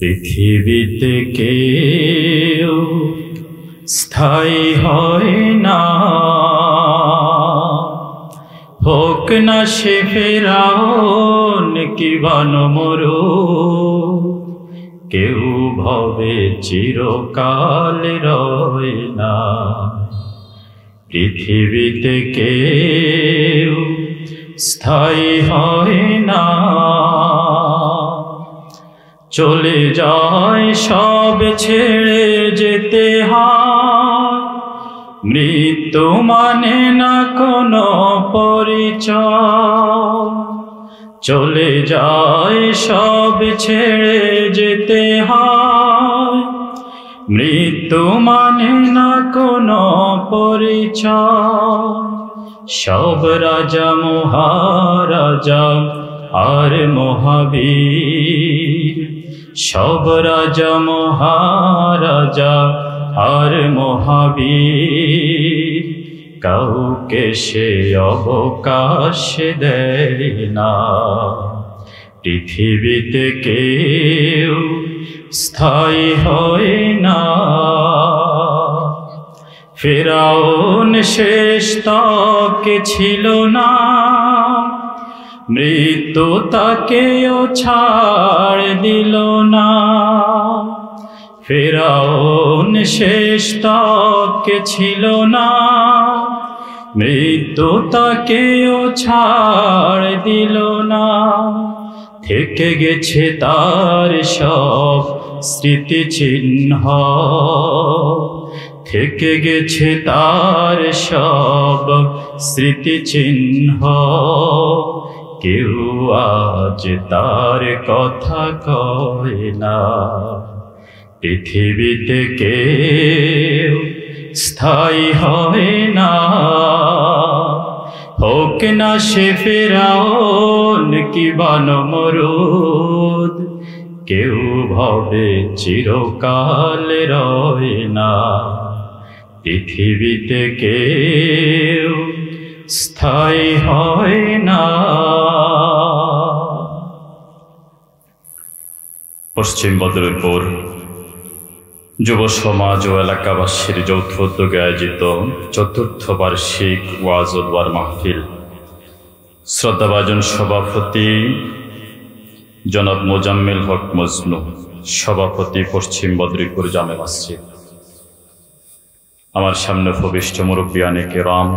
পৃথিবীতে কেউ স্থায়ী হয় না, হোক না সে ফেরাউন কিবা নমরুদ, কেউ ভবে চিরকাল রয় না। পৃথিবীতে কেউ স্থায়ী হয় না, চলে যায় সব ছেড়ে যেতে হয়। মৃত্যু মানে না কোনো পরিচয়, চলে যায় সব ছেড়ে যেতে হয়। মৃত্যু মানে না কোনো পরিচয়। সব রাজা মহারাজা আর মহাবীর, সব রাজা মহারাজা আর মহাবীর, কাউকে সে অবকাশ দেয় না। পৃথিবীতে কেউ স্থায়ী হয় না। ফেরাউন শেষ তাকে ছিল না, মৃত্যু তাকেও ছাড় দিল না। ফেরাউন শেষ তাকে ছিল না, মৃত্যু তাকেও ছাড় দিল না। থেকে গেছে তার সব স্মৃতিচিহ্ন, থেকে গেছে তার সব স্মৃতিচিহ্ন। কেউ আজ তার কথা কয় না। পৃথিবীতে কেউ স্থায়ী হয় না, হোক না সে ফেরাউন কিবা নমরুদ, কেউ ভবে চিরকাল রয় না। পৃথিবীতে কেউ স্থায়ী হয় না। পশ্চিম বদরপুর যুব সমাজ ও এলাকাবাসীর যৌথ উদ্যোগে আয়োজিত চতুর্থ বার্ষিক ওয়াজ ও দোয়ার মাহফিল, শ্রদ্ধাভাজন সভাপতি জনাব মোজাম্মেল হক মজনু, সভাপতি পশ্চিম বদরপুর জামে মসজিদ। আমার সামনে উপবিষ্ট মুরব্বিয়ানে কেরাম,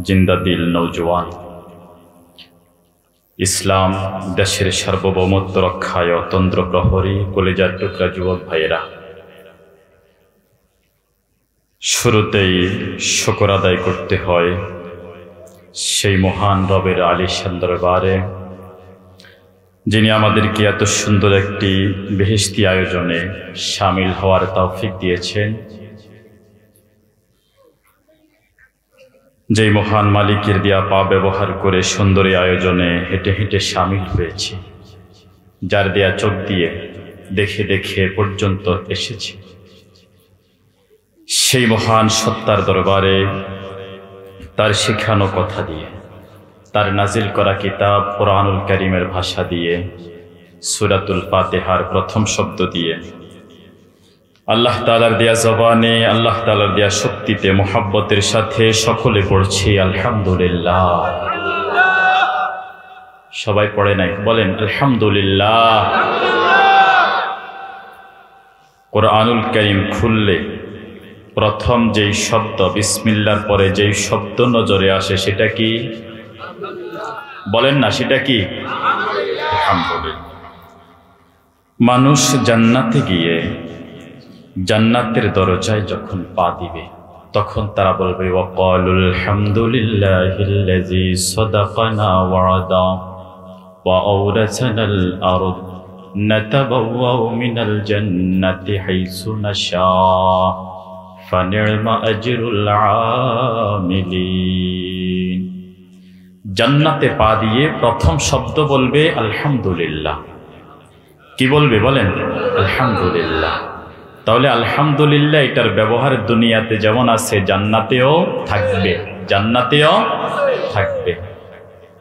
জিন্দাদিল নৌজওয়ান, ইসলাম দেশের সার্বভৌমত্ব রক্ষায় অতন্দ্র প্রহরী কলেজার টুকরা যুবক ভাইয়েরা, শুরুতেই শুকর আদায় করতে হয় সেই মহান রবের আলিশান দরবারে, যিনি আমাদেরকে এত সুন্দর একটি বেহেশতি আয়োজনে শামিল হওয়ার তৌফিক দিয়েছেন। যেই মহান মালিকের দেয়া পা ব্যবহার করে সুন্দর এই আয়োজনে হেঁটে হেঁটে শামিল হয়েছে, যার দেয়া চোখ দিয়ে দেখে দেখে পর্যন্ত এসেছি, সেই মহান সত্তার দরবারে তার শেখানো কথা দিয়ে, তার নাজিল করা কিতাব কোরআনুল কারীমের ভাষা দিয়ে, সূরাতুল ফাতিহার প্রথম শব্দ দিয়ে, আল্লাহ তাআলার দেয়া জবানে, আল্লাহ তাআলার দেয়া শক্তিতে মুহাব্বতের সাথে সকলে পড়ছি আলহামদুলিল্লাহ। সবাই পড়ে নাই? বলেন আলহামদুলিল্লাহ। কোরআনুল কারীম খুললে প্রথম যেই শব্দ বিসমিল্লাহর পরে যেই শব্দ নজরে আসে সেটা কি? বলেন না, সেটা কি? আলহামদুলিল্লাহ। মানুষ জান্নাতে গিয়ে জান্নাতের দরজায় যখন পা দিবে, তখন তারা বলবে ওয়াকালুল হামদুলিল্লাহিল্লাযী সাদাকানা ওয়া'দা ওয়া আওরাসানাল আরদ নাতাবাওয়াউ মিনাল জান্নাতি হাইসু নাশা ফানি'মা আজরুল আমিলিন। জান্নাতে পা দিয়ে প্রথম শব্দ বলবে আলহামদুলিল্লাহ। কি বলবে? বলেন আলহামদুলিল্লাহ। তাহলে আলহামদুলিল্লাহ এটার ব্যবহার দুনিয়াতে যেমন আছে জান্নাতেও থাকবে, জান্নাতেও থাকবে।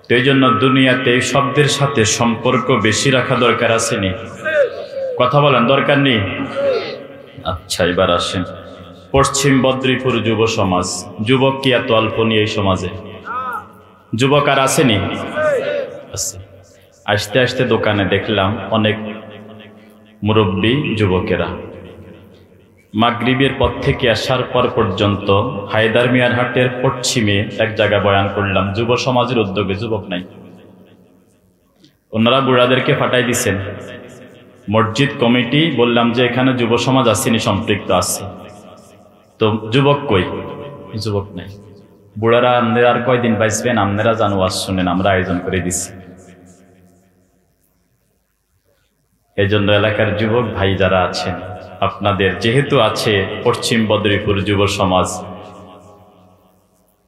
তো এই জন্য দুনিয়াতে এই শব্দের সাথে সম্পর্ক বেশি রাখা দরকার আছে নি? কথা বলেন, দরকার নেই? আচ্ছা, এবার আসেন পশ্চিম বদ্রীপুর যুব সমাজ। যুবক কি এত অল্প নেই এই সমাজে? যুবক আর আসেনি? আছে। আসতে আসতে দোকানে দেখলাম অনেক মুরব্বী যুবকেরা মাগরিবের পর থেকে আসার পর পর্যন্ত হায়দার মিয়ার হাটের পশ্চিমে এক জায়গায় বয়ান করলাম, যুব সমাজের উদ্যোগে, যুবক নাই। ওনারা বুড়াদেরকে ফাটাই দিচ্ছেন। মসজিদ কমিটি বললাম যে এখানে যুব সমাজ আসেনি, সম্পৃক্ত আছে, তো যুবক কই? যুবক নাই। বুড়ারা আপনারা আর কয়দিন বাঁচবেন, আপনারা জানো, ওয়াজ শুনেন, আমরা আয়োজন করে দিচ্ছি। এই জন্য এলাকার যুবক ভাই যারা আছেন, আপনাদের যেহেতু আছে পশ্চিম বদ্রীপুর যুব সমাজ,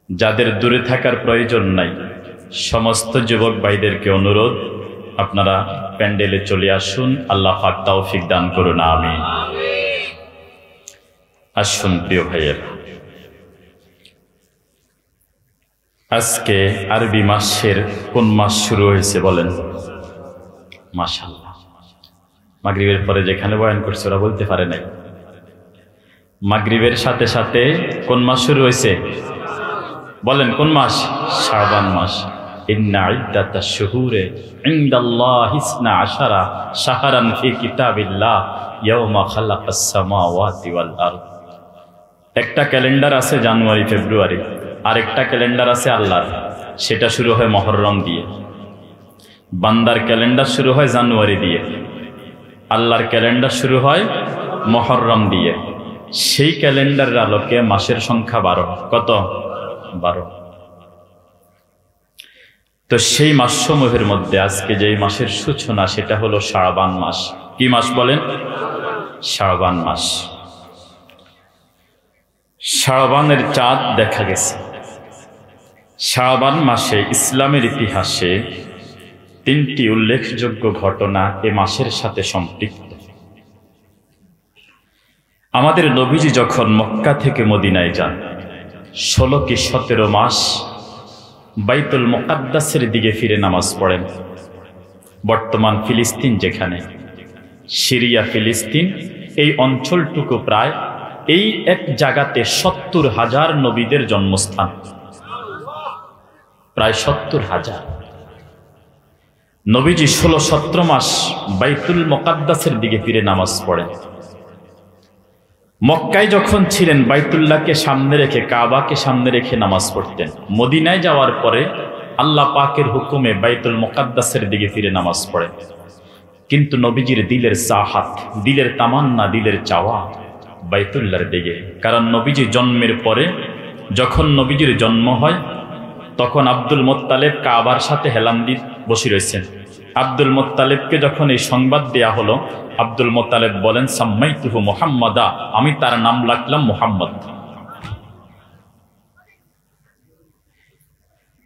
যাদের দূরে থাকার প্রয়োজন নাই, সমস্ত যুবক ভাইদেরকে অনুরোধ, আপনারা প্যান্ডেলে চলে আসুন। আল্লাহ পাক তৌফিক দান করুন, আমিন। আসুন প্রিয় ভাইয়েরা, আজকে আরবি মাসের কোন মাস শুরু হয়েছে বলেন? মাশাআল্লাহ, মাগরিবের পরে যেখানে বয়ান করছে ওরা বলতে পারে নাই। মাগরিবের সাথে সাথে কোন মাস শুরু হয়েছে বলেন? কোন মাস? শাবান মাস। ইন্না ইদ্দাতাশ শুহুরে ইনদাল্লাহি 12 শাহরান ফি কিতাবিল্লাহ ইয়াওমা খালাকাস সামাওয়াতি ওয়াল আরদ। একটা ক্যালেন্ডার আছে জানুয়ারি ফেব্রুয়ারি, আরেকটা ক্যালেন্ডার আছে আল্লাহর, সেটা শুরু হয় মুহররম দিয়ে। বান্দার ক্যালেন্ডার শুরু হয় জানুয়ারি দিয়ে, আল্লাহর ক্যালেন্ডার শুরু হয় মুহররম দিয়ে। সেই ক্যালেন্ডারের আলোকে মাসের সংখ্যা 12। কত? 12। তো সেই মাসসমূহের মধ্যে আজকে যেই মাসের সূচনা সেটা হলো শাবান মাস। কি মাস বলেন? শাবান মাস। শাবানের চাঁদ দেখা গেছে। শাবান মাসে ইসলামের ইতিহাসে 3টি উল্লেখযোগ্য ঘটনা এ মাসের সাথে সম্পৃক্ত। আমাদের নবীজি যখন মক্কা থেকে মদিনায় যান, 16 কি 17 মাস বাইতুল মুকাদ্দাসের দিকে ফিরে নামাজ পড়েন। বর্তমান ফিলিস্তিন, যেখানে সিরিয়া ফিলিস্তিন, এই অঞ্চলটুকু প্রায় এই এক জায়গাতে 70,000 নবীদের জন্মস্থান, প্রায় 70,000। নবীজি 16-17 মাস বাইতুল মুকাদ্দাসের দিকে ফিরে নামাজ পড়েন। মক্কায় যখন ছিলেন বাইতুল্লাহকে সামনে রেখে, কাবাকে সামনে রেখে নামাজ পড়তেন। মদিনায় যাওয়ার পরে আল্লাহ পাকের হুকুমে বাইতুল মুকাদ্দাসের দিকে ফিরে নামাজ পড়েন। কিন্তু নবীজির দিলের চাহাত, দিলের তামান্না, দিলের চাওয়া বাইতুল্লাহর দিকে। কারণ নবীজি জন্মের পরে, যখন নবীজির জন্ম হয়, তখন আব্দুল মুত্তালিব কাবার সাথে হেলান দিয়ে বসে রয়েছেন। আব্দুল মুত্তালিবকে যখন এই সংবাদ দেয়া হলো, আব্দুল মুত্তালিব বলেন, সাম্মাইতুহু মুহাম্মাদা, আমি তার নাম রাখলাম মুহাম্মদ।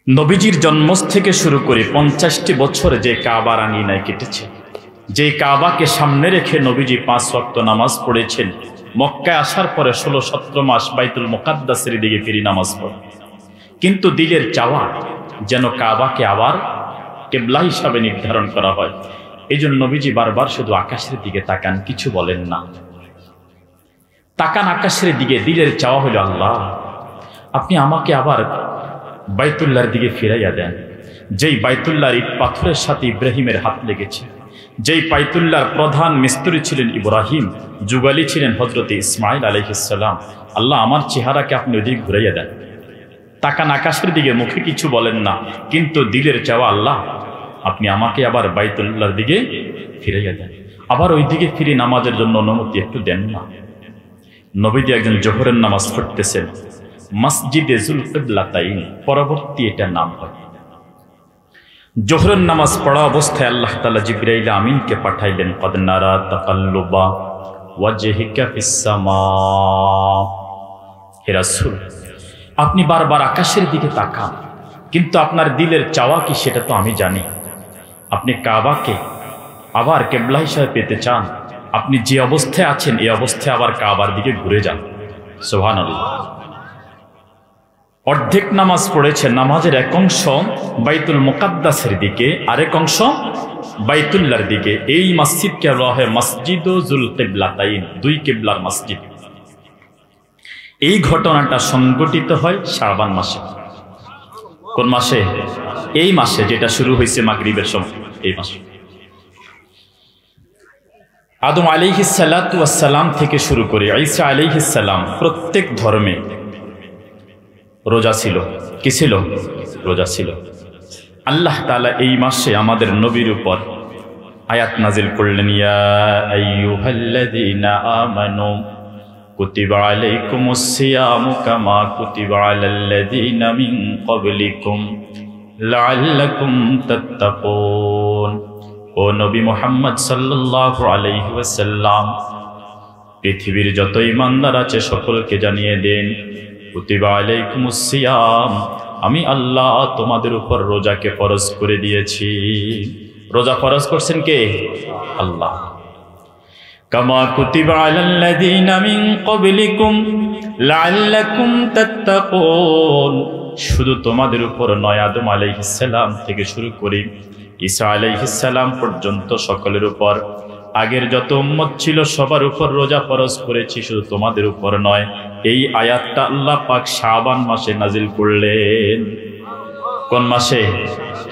নবীজির জন্ম থেকে শুরু করে 50টি বছর যে কাবার আঙিনায় কেটেছে, যে কাবাকে সামনে রেখে নবীজি 5 ওয়াক্ত নামাজ পড়েছেন, মক্কায় আসার পরে 16-17 মাস বাইতুল মুকাদ্দাসের দিকে ফিরে নামাজ পড়ে। কিন্তু দিলের চাওয়া যেন কাবাকে আবার কিবলা হিসাবে নির্ধারণ করা হয়। এই জন্য নবীজি বারবার শুধু আকাশের দিকে তাকান, কিছু বলেন না। তাকান আকাশের দিকে, দিলের চাওয়া হলো, আল্লাহ আপনি আমাকে আবার বাইতুল্লাহর দিকে ফিরাইয়া দেন। যেই বাইতুল্লাহর ইট পাথরের সাথে ইব্রাহিমের হাত লেগেছে, যেই বাইতুল্লাহর প্রধান মিস্ত্রি ছিলেন ইব্রাহিম, যুগালি ছিলেন হযরত ইসমাইল আলাইহিস সালাম, আল্লাহ আমার চেহারাকে আপনি ওদিকে ঘুরাইয়া দেন। তাকান আকাশের দিকে, মুখে কিছু বলেন না, কিন্তু দিলের চাওয়া, আল্লাহ আপনি আমাকে আবার বাইতুল্লাহর দিকে ফিরাইয়া দেন, আবার ওই দিকে ফিরে নামাজের জন্য অনুমতি একটু দেন না। নবীজি একজন জোহরের নামাজ পড়তেছেন, মসজিদে যুল কিবলাতাইন, পরবর্তী এটা নাম হয়। জোহরের নামাজ পড়া অবস্থায় আল্লাহ তাআলা জিবরাইল আমিনকে পাঠাইলেন, কদ নারা তাকাল্লুবা ওয়াজহিকা ফিস সামা। হে রাসূল, আপনি বারবার আকাশের দিকে তাকান, কিন্তু আপনার দিলের চাওয়া কি সেটা তো আমি জানি। আপনি কাবাকে আবার কিবলা হিসেবে পেতে চান, আপনি যে অবস্থায় আছেন এই অবস্থায় আবার কাবার দিকে ঘুরে যান। সুবহানাল্লাহ। অর্ধেক নামাজ পড়েছে, নামাজের এক অংশ বাইতুল মুকাদ্দাসের দিকে, আরেক অংশ বাইতুল্লাহর দিকে। এই মসজিদকে বলা হয় মসজিদুল কিবলাতাইন, দুই কিবলার মসজিদ। এই ঘটনাটা সংঘটিত হয় শাবান মাসে। কোন মাসে? এই মাসে, যেটা শুরু হয়েছে মাগরিবের সময়, এই মাসে। আদম আলাইহিস সালাতু ওয়াস সালাম থেকে শুরু করে ঈসা আলাইহিস সালাম প্রত্যেক ধর্মে রোজা ছিল। কি ছিল? রোজা ছিল। আল্লাহ তাআলা এই মাসে আমাদের নবীর উপর আয়াত নাজিল করলেন, ইয়া আইয়ুহাল্লাযীনা আমানু কুতিবা আলাইকুমুস সিয়ামু কামা কুতিবা আলাল্লাযীনা মিন ক্বাবলিকুম লাআল্লাকুম তাত্তাকুন। ও নবী মুহাম্মদ সাল্লাল্লাহু আলাইহি ওয়াসাল্লাম, পৃথিবীর যত ঈমানদার আছে সকলকে জানিয়ে দেন, কুতিবা আলাইকুমুস সিয়াম, আমি আল্লাহ তোমাদের উপর রোজাকে ফরজ করে দিয়েছি। রোজা ফরজ করছেন কে? আল্লাহ। কামা কুতিবা আলাল্লাযীনা মিন ক্বাবলিকুম লাআল্লাকুম তাত্তাকুন, শুধু তোমাদের উপর নয়, আদম আলাইহিস সালাম থেকে শুরু করে ঈসা আলাইহিস সালাম পর্যন্ত সকলের উপর, আগের যত উম্মত ছিল সবার উপর রোজা ফরজ করেছি, শুধু তোমাদের উপর নয়। এই আয়াতটা আল্লাহ পাক শাবান মাসে নাজিল করলেন। কোন মাসে?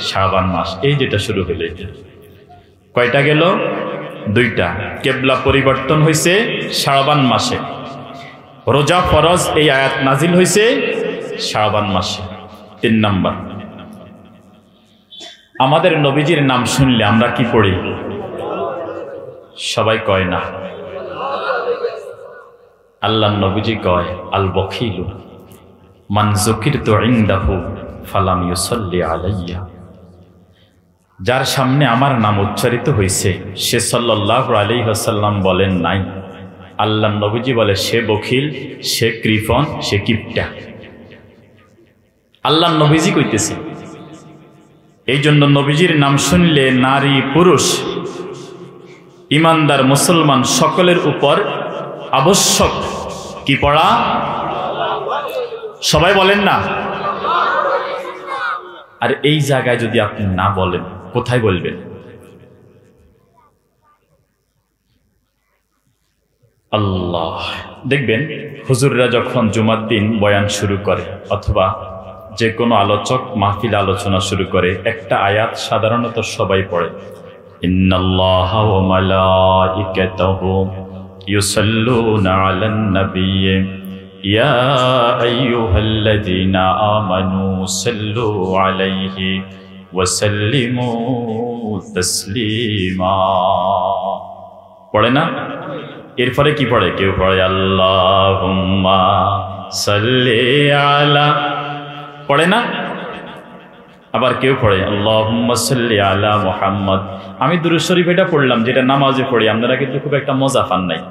শাবান মাস। এই যেটা শুরু হলো, কয়টা গেল? দুইটা। কিবলা পরিবর্তন হয়েছে শাবান মাসে, রোজা ফরজ এই আয়াত নাজিল হয়েছে শাবান মাসে। 3 নাম্বার, আমাদের নবীজির নাম শুনলে আমরা কি পড়ি? সবাই কয় না, আল্লাহ নবীজি কয়, আল বখিলু মান যুকিরতু ইনদাহু ফালাম ইউসাল্লি আলাইয়া, যার সামনে আমার নাম উচ্চারিত হয়েছে সে সাল্লাল্লাহু আলাইহি ওয়াসাল্লাম বলেন নাই। আল্লাহ নবীজি বলে সে বখিল, সে কৃপণ, সে কিপটা। আল্লাহ নবীজি কইতেছে। এই জন্য নবীজির নাম শুনলে নারী পুরুষ ইমানদার মুসলমান সকলের উপর আবশ্যক কি পড়া? সবাই বলেন না। আর এই জায়গায় যদি আপনি না বলেন, কোথায় বলবেন? আল্লাহ, দেখবেন হুজুররা যখন জুমার দিন বয়ান শুরু করে অথবা যে কোনো আলোচক মাহফিল আলোচনা শুরু করে, একটা আয়াত সাধারণত সবাই পড়ে, ইন্নাল্লাহা ওয়া মালাইকাতাহু ইউসাল্লুনা আলান নাবিয়্যি ইয়া আইয়ুহাল্লাযীনা আমানু সাল্লু আলাইহি ওয়া সাল্লিমু তাসলিমা। পড়ে না? এরপরে কি পড়ে? কেউ পড়ে আল্লাহুম্মা সাল্লি আলা, পড়ে না? আবার কেউ পড়ে আল্লাহুম্মা সাল্লি আলা মুহাম্মদ। আমি দুরূদ শরীফ এটা পড়লাম যেটা নামাজে পড়ি, আপনারা কিন্তু খুব একটা মজা পান নাই,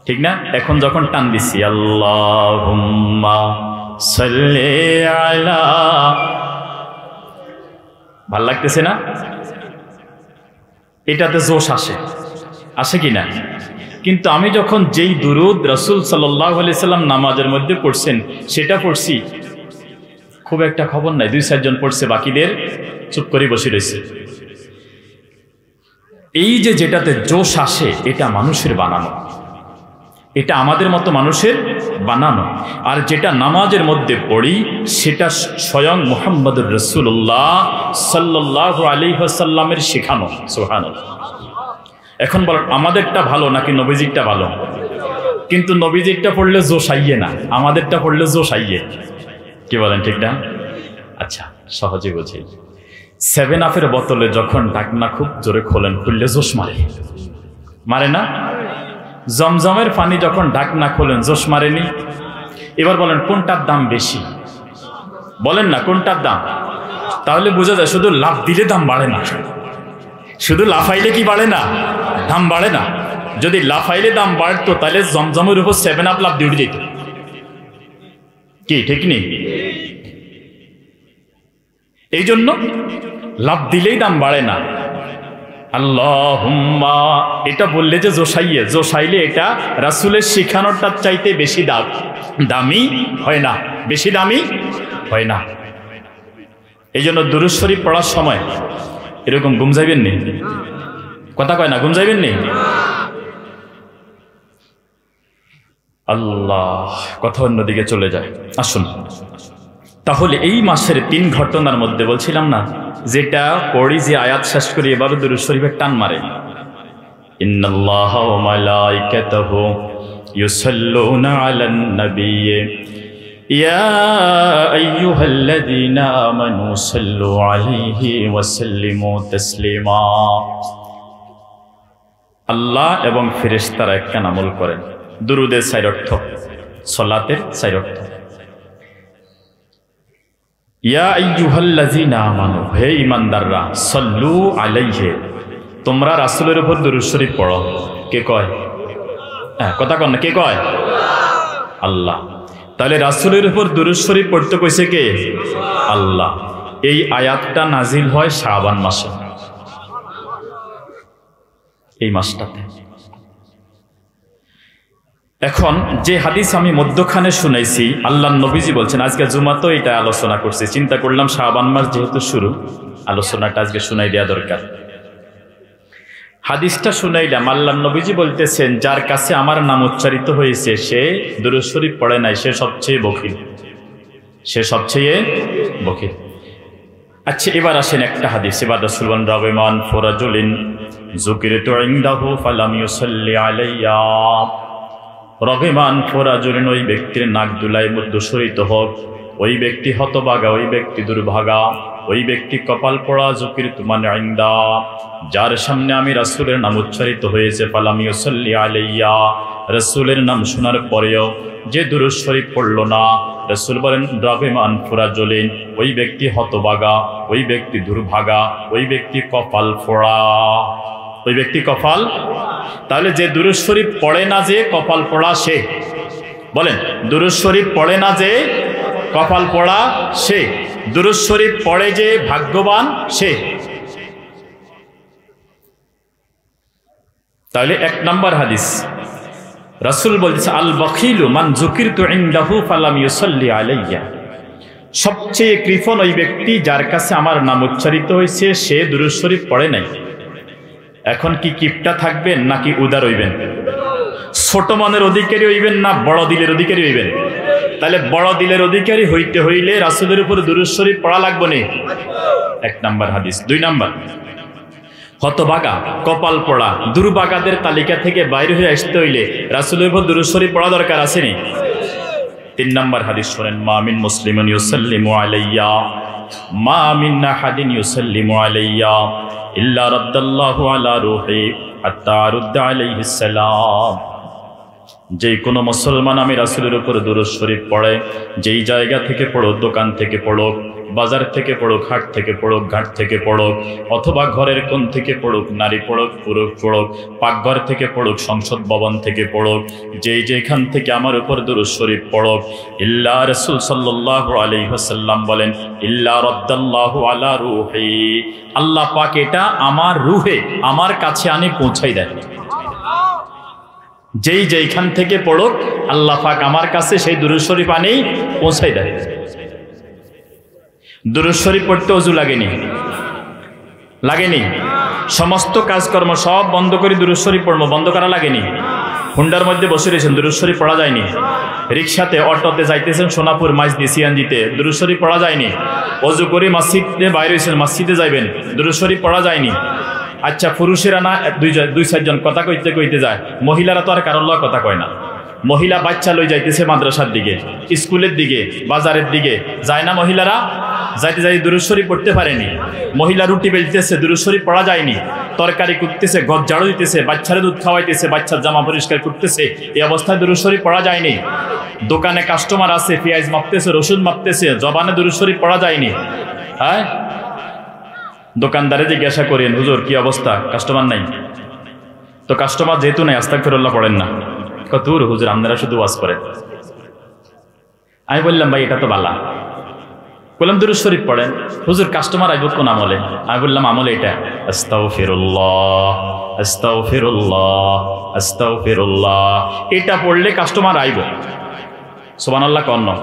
ঠিক না? এখন যখন টান দিছি আল্লাহুম্মা সাল্লি আলা, ভাল লাগতেছে না? এটাতে জোশ আসে, আসে কি না? কিন্তু আমি যখন যেই দুরূদ রাসূল সাল্লাল্লাহু আলাইহি সাল্লাম নামাজের মধ্যে পড়ছেন সেটা পড়ছি, খুব একটা খবর নাই, 2-4 জন পড়ছে, বাকিদের চুপ করে বসে রয়েছে। এই যে যেটাতে জোশ আসে, এটা মানুষের বানানো, এটা আমাদের মতো মানুষের বানানো। আর যেটা নামাজের মধ্যে পড়ি সেটা স্বয়ং মুহাম্মদুর রাসূলুল্লাহ সাল্লাল্লাহু আলাইহি ওয়াসাল্লামের শেখানো। সুবহানাল্লাহ। এখন বলেন আমাদেরটা ভালো নাকি নবীজিরটা ভালো? কিন্তু নবীজিরটা পড়লে জোশ আইয়ে না, আমাদেরটা পড়লে জোশ আইয়ে। কি বলেন, ঠিক না? আচ্ছা, সহজে বুঝি। 7 আপের বোতলে যখন ঢাকনা খুব জোরে খোলেন, খুললে জোশ মারে, মারে না? জমজমের পানি যখন ঢাকনা খোলেন জোশ মারেনি? এবার বলেন কোনটার দাম বেশি? বলেন না কোনটার দাম? তাহলে বোঝা যায় শুধু লাফ দিলে দাম বাড়ে না, শুধু লাফাইলে কি বাড়ে না? দাম বাড়ে না। যদি লাফাইলে দাম বাড়তো তাহলে জমজমের উপর 7 আপ লাফ দিয়ে উঠে যেত। কি ঠিক নেই? এই জন্য লাভ দিলেই দাম বাড়ে না। আল্লাহুম্মা এটা বললে যে জোশাইয়ে, জোশাইলে এটা রাসূলের শিখানোটার চাইতে বেশি দামি হয় না, বেশি দামি হয় না। এই জন্য দুরূদ শরীফ পড়ার সময় এরকম ঘুম যাইবেন নি? কথা কয় না, ঘুম যাইবেন নি? আল্লাহ, কথা অন্যদিকে চলে যায়। আসুন তাহলে এই মাসের 3 ঘটনার মধ্যে বলছিলাম না, যেটা পড়ি যে আয়াত শেষ করি এভাবে দুরূদ শরীফের টান মারে, ইন্নাল্লাহা ওয়া মালাইকাতাহু ইউসাল্লুনা আলান নাবিয়্যি ইয়া আইয়ুহাল্লাযীনা আমানু সাল্লু আলাইহি ওয়া সাল্লিমু তাসলিমা। আল্লাহ এবং ফেরেশতারা একখান আমল করেন। দুরুদের 4 অর্থ, সালাতের 4 অর্থ। ইয়া আইয়ুহাল্লাযীনা আমানু, হে ঈমানদাররা, সাল্লু আলাইহি, তোমরা রাসূলের উপর দুরূদ শরীফ পড়ো। কে কয়? কথা কন না, কে কয়? আল্লাহ। তাহলে রাসূলের উপর দুরূদ শরীফ পড়তে কইছে কে? আল্লাহ। এই আয়াতটা নাজিল হয় শাবান মাসে, এই মাসটাতে। এখন যে হাদিস আমি মধ্যখানে শুনাইছি, আল্লাহর নবীজি বলছেন, আজকে জুমাতেও এটা আলোচনা করছি, চিন্তা করলাম শাবান মাস যেহেতু শুরু, আলোচনাটা আজকে শুনাই দেওয়া দরকার। হাদিসটা শুনাইলাম, আল্লাহর নবীজি বলতেছেন, যার কাছে আমার নাম উচ্চারিত হয়েছে সে দুরূদ শরীফ পড়ে নাই, সে সবচেয়ে বখিল, সে সবচেয়ে বখিল। আচ্ছা, এবার আসেন একটা হাদিস। এবার রাসূল বলেন, রাগিমান ফুরাজুলিন যুকিরতু ইনদাহু ফালাম ইউসাল্লি আলাইয়া। রগিমান ফরাজুলিন, ওই ব্যক্তির নাক দুলাই দূষিত হোক, ওই ব্যক্তি হতভাগা, ওই ব্যক্তি দুর্ভাগা, ওই ব্যক্তি কপাল পোড়া। যুকিরতু মানে ইনদা, যার সামনে আমি রাসূলের নাম উচ্চারিত হয়েছে, ফালাম ইউসাল্লি আলাইয়া, রাসূলের নাম শোনার পরেও যে দুরূদ শরীফ পড়ল না, রাসূল বলেন, রাগিমান ফরাজুলিন, ওই ব্যক্তি হতভাগা, ওই ব্যক্তি দুর্ভাগা, ওই ব্যক্তি কপাল পোড়া, ওই ব্যক্তি কপাল। তাহলে যে দুরূদ শরীফ পড়ে না, যে কপাল পোড়া সে। বলেন, দুরূদ শরীফ পড়ে না যে কপাল পোড়া সে, দুরূদ শরীফ পড়ে যে ভাগ্যবান সে। তাহলে 1 নম্বর হাদিস, রাসূল বলছে, আল বখিলু মান যুকিরতু ইনদাহু ফালাম ইউসাল্লি আলাইয়া। সবচেয়ে কৃপণ ওই ব্যক্তি যার কাছে আমার নাম উচ্চারিত হয়েছে সে দুরূদ শরীফ পড়ে নাই। এখন কি কিপটা থাকবেন নাকি উদার হইবেন? ছোট মনের অধিকারী হইবেন না বড় দিলের অধিকারী হইবেন? তাহলে বড় দিলের অধিকারী হইতে হইলে রাসূলের উপর দুরূদ শরীফ পড়া লাগবে না। 1 নম্বর হাদিস। 2 নম্বর, হতভাগা, কপাল পোড়া, দুর্ভাগাদের তালিকা থেকে বাইরে হয়ে আসতে হইলে রাসূলের উপর দুরূদ শরীফ পড়া দরকার আছে নি? 3 নম্বর হাদিস শোনেন, মা মিন মুসলিমিন ইউসাল্লিমু আলাইয়া, মা মিন আহাদিন ইউসাল্লিমু আলাইয়া ইল্লা রাদ্দাল্লাহু আলা রূহি হাত্তা আরুদ্দা আলাইহিস সালাম। যেই কোনো মুসলমান আমি রাসূলের উপর দুরূদ শরীফ পড়ে, যেই জায়গা থেকে পড়ো, দোকান থেকে পড়ো, বাজার থেকে পড়ুক, হাট থেকে পড়ুক, ঘাট থেকে পড়ুক, অথবা ঘরের কোণ থেকে পড়ুক, নারী পড়ুক, পুরুষ পড়ুক, পাকঘর থেকে পড়ুক, সংসদ ভবন থেকে পড়ুক, যেখান থেকে আমার উপর দুরূদ শরীফ পড়ুক, ইল্লা, রাসূল সাল্লাল্লাহু আলাইহি ওয়াসাল্লাম বলেন, ইল্লা রাদ্দাল্লাহু আলা রূহি, আল্লাহ পাক এটা আমার রূহে, আমার কাছে আনি পৌঁছাই দেন। যেইখান থেকে পড়ুক আল্লাহ পাক আমার কাছে সেই দুরূদ শরীফ আনি পৌঁছাই দেয়। দুরূদ শরীফ পড়তে ওযু লাগেনি, লাগেনি? সমস্ত কাজকর্ম সব বন্ধ করে দুরূদ শরীফ পড়বো, বন্ধ করা লাগেনি? হুন্ডার মধ্যে বসে রয়েছেন, দুরূদ শরীফ পড়া যায়নি? রিক্সাতে, অটোতে যাইতেছেন সোনাপুর মাইজদি সিএনজিতে, দুরূদ শরীফ পড়া যায়নি? ওযু করে মসজিদে বাইরে হয়েছেন, মসজিদে যাইবেন, দুরূদ শরীফ পড়া যায়নি? আচ্ছা, পুরুষেরা না 2-4 জন কথা কইতে কইতে যায়, মহিলারা তো আর কারোর লগে কথা কয় না। মহিলা বাচ্চা লই যাইতেছে মাদ্রাসার দিকে, স্কুলের দিকে, বাজারের দিকে, যায় না মহিলারা? যাইতে যাই দুরূদ শরীফ পড়তে পারেনি। মহিলা রুটি বেলতেছে, দুরূদ শরীফ পড়া যায়নি। তরকারি কুটতেছে, ঘর ঝাড়ু দিতেছে, বাচ্চারে দুধ খাওয়াইতেছে, বাচ্চার জামা পরিষ্কার করতেছে, এই অবস্থায় দুরূদ শরীফ পড়া যায়নি। দোকানে কাস্টমার আছে, পেঁয়াজ মাপতেছে, রসুন মাপতেছে, জবানে দুরূদ শরীফ পড়া যায়নি। হ্যাঁ, দোকানদারে জিজ্ঞাসা করেন, হুজুর কি অবস্থা, কাস্টমার নাই? তো কাস্টমার যেহেতু নাই, আস্তাগফিরুল্লাহ পড়েন না? কতদূর হুজুর, আপনারা শুধু ওয়াজ করেন। আমি বললাম, ভাই এটা তো বালা। বললাম দুরূদ শরীফ পড়েন। হুজুর কাস্টমার আইব কোন আমলে? আমি বললাম আমলে এটা, আস্তাগফিরুল্লাহ আস্তাগফিরুল্লাহ আস্তাগফিরুল্লাহ, এটা পড়লে কাস্টমার আইব। সুবহানাল্লাহ কন না?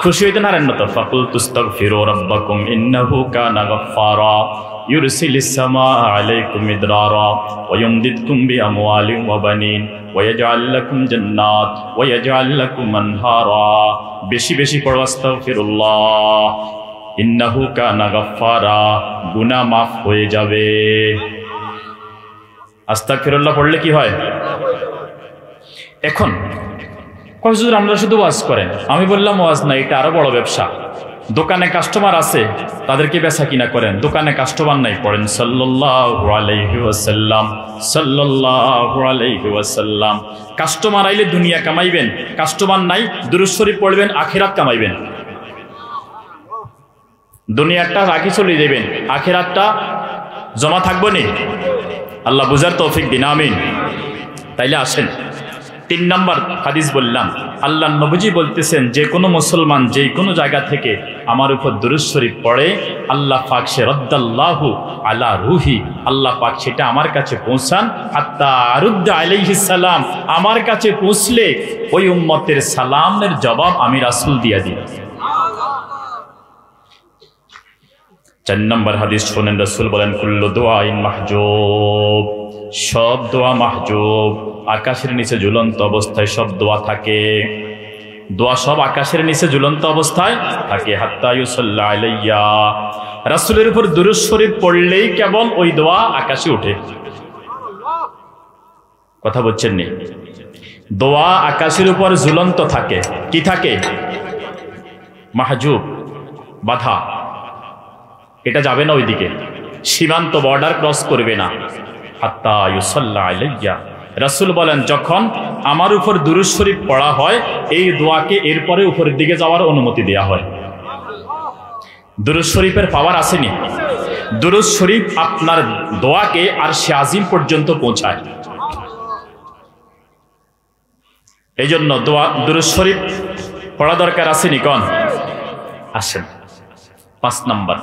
খুশি হইতে না? তো ফাকুলতু আস্তাগফিরু রাব্বাকুম ইন্নাহু কানা গাফফারা ইউরসিলিস সামাআ আলাইকুম মিদরারা ওয়া ইউমদিদকুম বিআমওয়ালিন ওয়া বানিন ওয়া ইয়াজআল লাকুম জান্নাত ওয়া ইয়াজআল লাকুম আনহারা। বেশি বেশি পড়ো আস্তাগফিরুল্লাহ, ইন্নাহু কানা গাফফারা, গুনাহ মাফ হয়ে যাবে। আস্তাগফিরুল্লাহ পড়লে কি হয়? এখন হুজুর আমরা শুধু ওয়াজ করেন, আমি বললাম ওয়াজ না, এটা আরো বড় ব্যবসা। দোকানে কাস্টমার আছে, তাদেরকে বেচা কিনা করেন, দোকানে কাস্টমার নাই, পড়েন সাল্লাল্লাহু আলাইহি ওয়াসাল্লাম, সাল্লাল্লাহু আলাইহি ওয়াসাল্লাম। কাস্টমার আইলে দুনিয়া কামাইবেন, কাস্টমার নাই দুরূদ শরীফ পড়বেন, আখিরাত কামাইবেন। দুনিয়াটা রাখি চলে যাবেন, আখিরাতটা জমা থাকবো নি। আল্লাহ বুঝার তৌফিক দিন, আমিন। তাইলে আসেন 3 নম্বর হাদিস বললাম, আল্লাহ নবীজি বলতেছেন যে কোনো মুসলমান যে কোনো জায়গা থেকে আমার উপর দুরূদ শরীফ পড়ে, আল্লাহ পাক সে রদ্দাল্লাহু আলা রুহি, আল্লাহ পাক সেটা আমার কাছে পৌঁছান, হাত্তা আরুদ্দা আলাইহিস সালাম, আমার কাছে পৌঁছলে ওই উম্মতের সালামের জবাব আমি রাসূল দিয়া দিই। 4 নম্বর হাদিস শুনেন, রাসূল বলেন কুল্লু দুআইন মাহজুব, সব দোয়া মাহজুব, আকাশের নিচে ঝুলন্ত অবস্থায় সব দোয়া থাকে। দোয়া সব আকাশের নিচে ঝুলন্ত অবস্থায় থাকে। হাত্তা ইউসাল্লা আলাইয়া, রাসূলের উপর দুরূদ শরীফ পড়লেই কেবল ওই দোয়া আকাশে ওঠে। কথা বলছেন নি? দোয়া আকাশের উপর ঝুলন্ত থাকে। কি থাকে? মাহজুব, বাধা, এটা যাবে না ওইদিকে, সীমান্ত বর্ডার ক্রস করবে না। হাত্তা ইউসাল্লা আলাইয়া, রাসূল বলেন যখন আমার উপর দুরূদ শরীফ পড়া হয়, এই দোয়াকে এরপরে উপরের দিকে যাওয়ার অনুমতি দেয়া হয়। দুরূদ শরীফের পাওয়ার আসেনি? দুরূদ শরীফ আপনার দোয়াকে আরশে আজিম পর্যন্ত পৌঁছায়। এই জন্য দুরূদ শরীফ পড়া দরকার আসেনি? কোন আসেন। 5 নম্বর,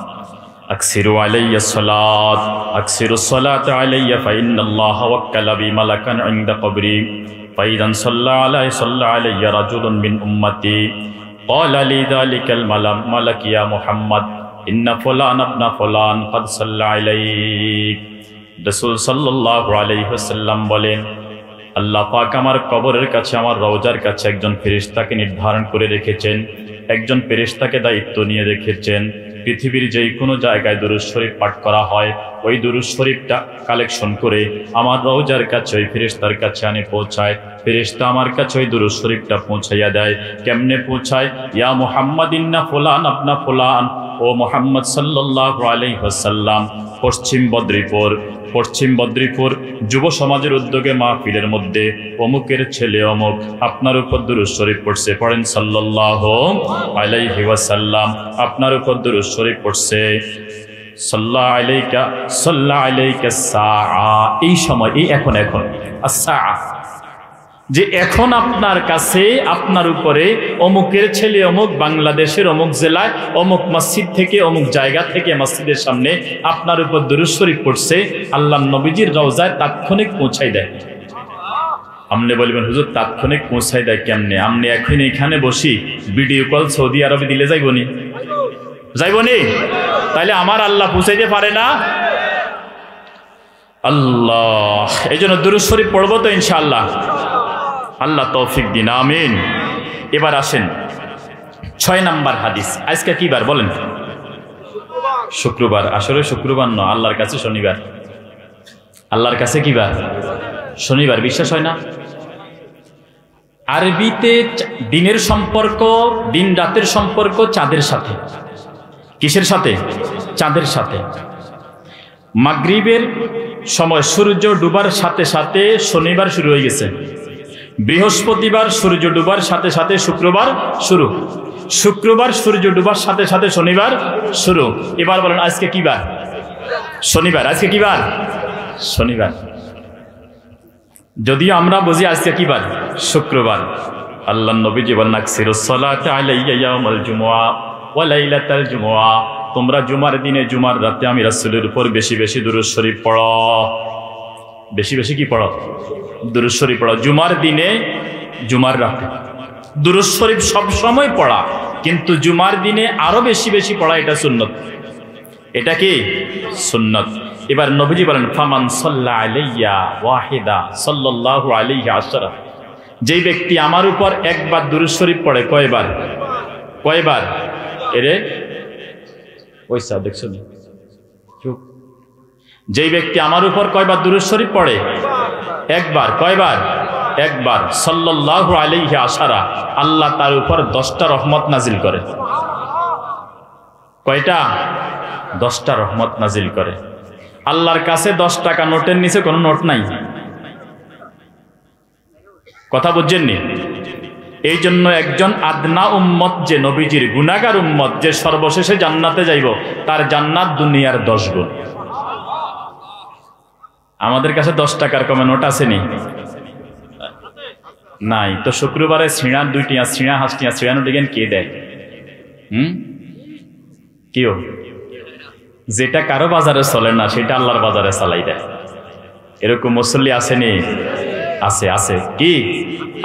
আকসিরু আলাইয়া সালাত, আকসিরু সালাত আলাইয়া ফাইন্নাল্লাহা ওয়াক্কালা বি মালাকান ইনদা কবরি ফাইদান সাল্লা আলাইয়া রাজুলুন মিন উম্মতি ক্বালা লিযালিকাল মালাক ইয়া মুহাম্মদ ইন্না ফুলান ইবনা ফুলান ক্বাদ সাল্লা আলাইক। রাসূল সাল্লাল্লাহু আলাইহি ওয়াসাল্লাম বলেন, আল্লাহ পাক আমার কবরের কাছে, আমার রওজার কাছে একজন ফেরেশতাকে নির্ধারণ করে রেখেছেন, একজন ফেরেশতাকে দায়িত্ব নিয়ে রেখেছেন। পৃথিবীর যে কোনো জায়গায় দুরূদ শরীফ পাঠ করা হয়, ওই দুরূদ শরীফটা কালেকশন করে আমার রওজার কাছে ওই ফেরেশতার কাছে আনে পৌঁছায়। ফেরেশতা আমার কাছে ওই দুরূদ শরীফটা পৌঁছাইয়া দেয়। কেমনে পৌঁছায়? ইয়া মুহাম্মদ ইন্না ফুলান ইবনা ফুলান, ও মুহাম্মদ সাল্লাল্লাহু আলাইহি ওয়াসাল্লাম, পশ্চিম বদ্রীপুর যুব সমাজের উদ্যোগে মাহফিলের মধ্যে অমুকের ছেলে অমুক আপনার উপর দুরূদ শরীফ পড়ছে, পড়েন সাল্লাল্লাহু আলাইহি ওয়াসাল্লাম, আপনার উপর দুরূদ শরীফ পড়ছে, সাল্লা আলাইকা সাআ, এই সময়, এই এখন as-সাআ, যে এখন আপনার কাছে আপনার উপরে অমুকের ছেলে অমুক বাংলাদেশের অমুক জেলায় অমুক মসজিদ থেকে অমুক জায়গা থেকে মসজিদের সামনে আপনার উপর দুরূদ শরীফ পড়ছে, আল্লাহর নবীজির রওজায় তাৎক্ষণিক পৌঁছাই দেয়। আপনি বলবেন হুজুর তাৎক্ষণিক পৌঁছাই দেয় কেমনে? আপনি এখন এখানে বসি ভিডিও কল সৌদি আরবে দিলে যাইবনি? তাইলে আমার আল্লাহ পৌঁছাইতে পারে না? আল্লাহ, এই জন্য দুরূদ শরীফ পড়বো তো ইনশাআল্লাহ। আল্লাহ তৌফিক দিন, আমিন। এবার আসেন 6 নম্বর হাদিস। আজকে কি বার বলেন? শুক্রবার। আসলে শুক্রবার নয়, আল্লাহর কাছে শনিবার। আল্লাহর কাছে কি বার? শনিবার। বিশ্বাস হয় না? আরবিতে দিনের সম্পর্ক, দিন রাতের সম্পর্ক চাঁদের সাথে। কিসের সাথে? চাঁদের সাথে। মাগরিবের সময় সূর্য ডুবার সাথে সাথে শনিবার শুরু হয়ে গেছে। বৃহস্পতিবার সূর্য ডুবার সাথে সাথে শুক্রবার শুরু, শুক্রবার সূর্য ডুবার সাথে সাথে শনিবার শুরু। এবার বলেন আজকে কি বার? শনিবার। আজকে কি বার? শনিবার। যদিও আমরা বুঝি আজকে কি বার? শুক্রবার। আল্লাহর নবীজি বলেন আকসিরুস সালাতা আলাইয়া ইয়াউমাল জুমুআ ওয়া লাইলাতাল জুমুআ, তোমরা জুমার দিনে জুমার রাতে আমি রাসূলের উপর বেশি বেশি দুরূদ শরীফ পড়ো। বেশি বেশি কি পড়ো? দুরূদ শরীফ পড়ো। জুমার দিনে জুমার রাতে দুরূদ শরীফ সব সময় পড়া, কিন্তু জুমার দিনে আরো বেশি বেশি পড়া এটা সুন্নত। এটা কি সুন্নত। এবার নবীজি বলেন ফামান সাল্লা আলাইয়া ওয়াহিদা সাল্লাল্লাহু আলাইহি আশরা, যেই ব্যক্তি আমার উপর একবার দুরূদ শরীফ পড়ে, কয়বার? কয়বার? এরে ওইসা দেখছো না, চুপ। যেই ব্যক্তি আমার উপর কয়বার দুরূদ শরীফ পড়ে? একবার। কয়বার? একবার। সাল্লাল্লাহু আলাইহি আশরা, আল্লাহ তার উপর 10টা রহমত নাজিল করে। কয়টা? 10টা রহমত নাজিল করে। আল্লাহর কাছে 10 টাকা নোটের নিচে কোনো নোট নাই। কথা বুঝছেননি? এই জন্য একজন আদনা উম্মত, যে নবীজির গুনাহগার উম্মত, যে সর্বশেষে জান্নাতে যাইব, তার জান্নাত দুনিয়ার 10 গুণ। আমাদের কাছে 10 টাকার কমে নোট আসেনি? নাই তো। শুক্রবারে ছিঁড়া 2টিয়া, ছিঁড়া হাসটিয়া, ছিঁড়ানো দিকেন কে দেয়? কেউ। যেটা কারো বাজারে চলে না সেটা আল্লাহর বাজারে চালাই দেয়। এরকম মুসল্লি আসেনি? আছে, আছে। কি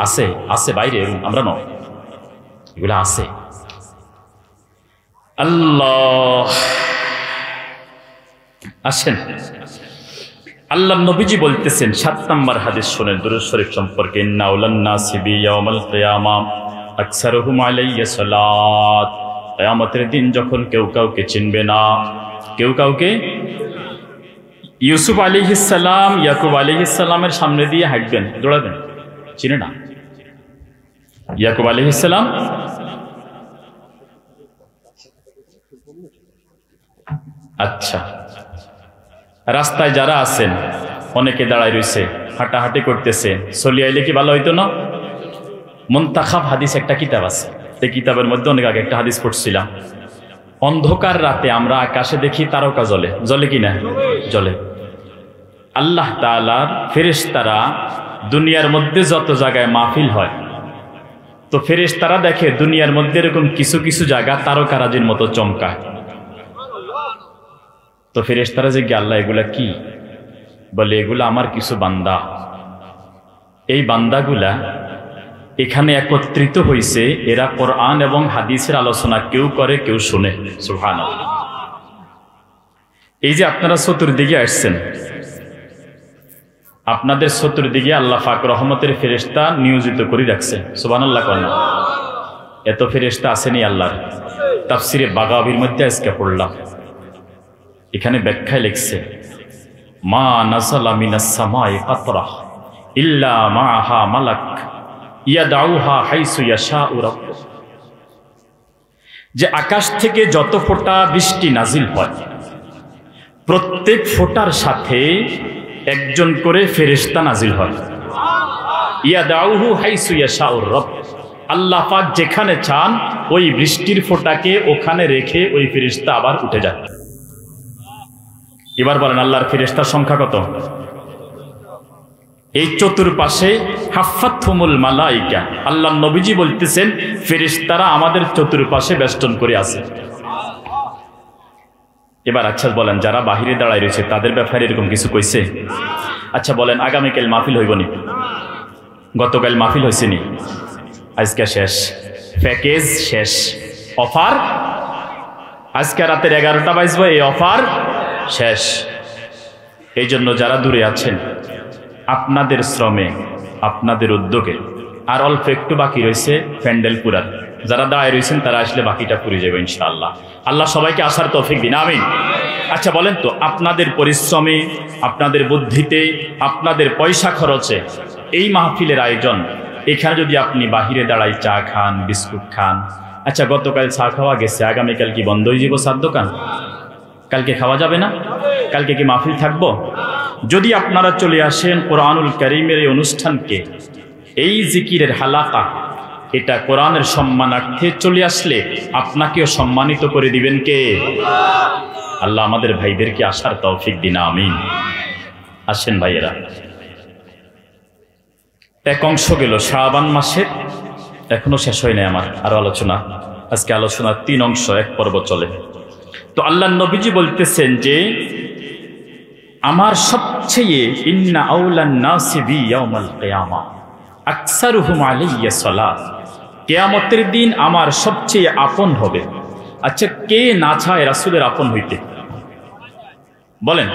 আছে? আছে বাইরে, আমরা নয়, এগুলো আছে। আল্লাহ আসেন। আল্লাহ নবীজি বলতেছেন 7 নম্বর হাদিস শোনেন দুরূদ শরীফ সম্পর্কে, ইন্না আউলান নাসি বিয়াউমাল কিয়ামাহ আকসারুহুম আলাইয়া সালাত। কিয়ামতের দিন যখন কেউ কাউকে চিনবে না, কেউ কাউকে, ইউসুফ আলাইহিস সালাম ইয়াকুব আলাইহিস সালামের সামনে দিয়ে হাঁটবেন, দৌড়াবেন, চিনে না। ইয়াকুব আলাইহিস সালাম আচ্ছা, রাস্তায় যারা আছেন অনেকে দাঁড়ায় রয়েছে, হাঁটাহাঁটি করতেছে, চলি আইলে কি ভালো হইতো না? মুনতাখাব হাদিস একটা কিতাব আছে, এই কিতাবের মধ্যে অনেক আগে একটা হাদিস পড়ছিলাম। অন্ধকার রাতে আমরা আকাশে দেখি তারকা জ্বলে, জ্বলে কিনা? জ্বলে। আল্লাহ তাআলার ফেরেশতারা দুনিয়ার মধ্যে যত জায়গায় মাহফিল হয়, তো ফেরেশতারা দেখে দুনিয়ার মধ্যে এরকম কিছু কিছু জায়গা তারকারাজির মতো চমকায়। তো ফেরেশতারা যে আল্লাহ এগুলা কি? বলে এগুলা আমার কিছু বান্দা। এই বান্দাগুলা এখানে একত্রিত হয়েছে, এরা কোরআন এবং হাদিসের আলোচনা কেউ করে, কেউ শুনে। সুবহানাল্লাহ। এই যে আপনারা চতুর্দিকে আসছেন, আপনাদের চতুর্দিকে আল্লাহ পাক রহমতের ফেরেশতা নিয়োজিত করে রাখছে। সুবহানাল্লাহ কন্যা। এত ফেরেশতা আসেনি আল্লাহর। তাফসিরে বাগাবির মধ্যে আজকে পড়লাম, এখানে ব্যাখ্যায় লিখছে মা নাযালা মিনাস সামাই কাতরাহ ইল্লা মাআহা মালাক ইয়াদাউহা হাইসু ইয়াশাউ রাব্বুহ। যে আকাশ থেকে যত ফোঁটা বৃষ্টি নাজিল হয়, প্রত্যেক ফোঁটার সাথে একজন করে ফেরেশতা নাজিল হয়। ইয়াদাউহু হাইসু ইয়াশাউ রাব্বুহ, আল্লাহ পাক যেখানে চান ওই বৃষ্টির ফোঁটাকে ওখানে রেখে ওই ফেরেশতা আবার উঠে যায়। এবার বলেন আল্লাহর ফেরেশতার সংখ্যা কত? এই চতুর্পাশে হাফাতহুমুল মালাইকা, আল্লাহ নবীজি বলতেছেন ফেরেশতারা আমাদের চতুর্পাশে বেষ্টন করে আছে। এবার আচ্ছা বলেন, যারা বাহিরে দাঁড়ায় রয়েছে তাদের ব্যাপারে এরকম কিছু কইছে? আচ্ছা বলেন, আগামীকাল মাহফিল হইব নি? গতকাল মাহফিল হয়েছে নি? আজকে শেষ, প্যাকেজ শেষ, অফার আজকে রাতের 11টা বাজবে, এই অফার শেষ। এই জন্য যারা দূরে আছেন, আপনাদের শ্রমে, আপনাদের উদ্যোগে আর অল্প একটু বাকি রয়েছে প্যান্ডেল পুরার। যারা দাঁড়ায় রয়েছেন তারা আসলে বাকিটা পুরে যাবে ইনশাআল্লাহ। আল্লাহ সবাইকে আসার তৌফিক দিন, আমিন। আচ্ছা বলেন তো, আপনাদের পরিশ্রমে, আপনাদের বুদ্ধিতে, আপনাদের পয়সা খরচে এই মাহফিলের আয়োজন, এখানে যদি আপনি বাহিরে দাঁড়াই চা খান, বিস্কুট খান, আচ্ছা গতকাল চা খাওয়া গেছে, আগামীকাল কি বন্ধ হয়ে যাব চার দোকান? কালকে খাওয়া যাবে না? কালকে কি মাহফিল থাকবো? যদি আপনারা চলে আসেন কোরআনুল কারীমের এই অনুষ্ঠানকে, এই জিকিরের হালাকা, এটা কোরআনের সম্মানার্থে চলে আসলে আপনাকেও সম্মানিত করে দিবেন কে? আল্লাহ আমাদের ভাইদেরকে আসার তৌফিক দিন, আমিন। আসেন ভাইয়েরা, এক অংশ গেল শাবান মাসের, এখনো শেষ হয় নাই আমার আরো আলোচনা। আজকে আলোচনার 3 অংশ, এক পর্ব চলে। তো আল্লাহ নবীজি বলতেছেন যে আমার সবচেয়ে ইন্না আউলান নাসি বি ইয়াউমাল কিয়ামা আকসারুহুম আলাইয়া সালাত, কিয়ামতের দিন আমার সবচেয়ে আপন হবে। আচ্ছা কে না চায় রাসূলের আপন হইতে? বলেন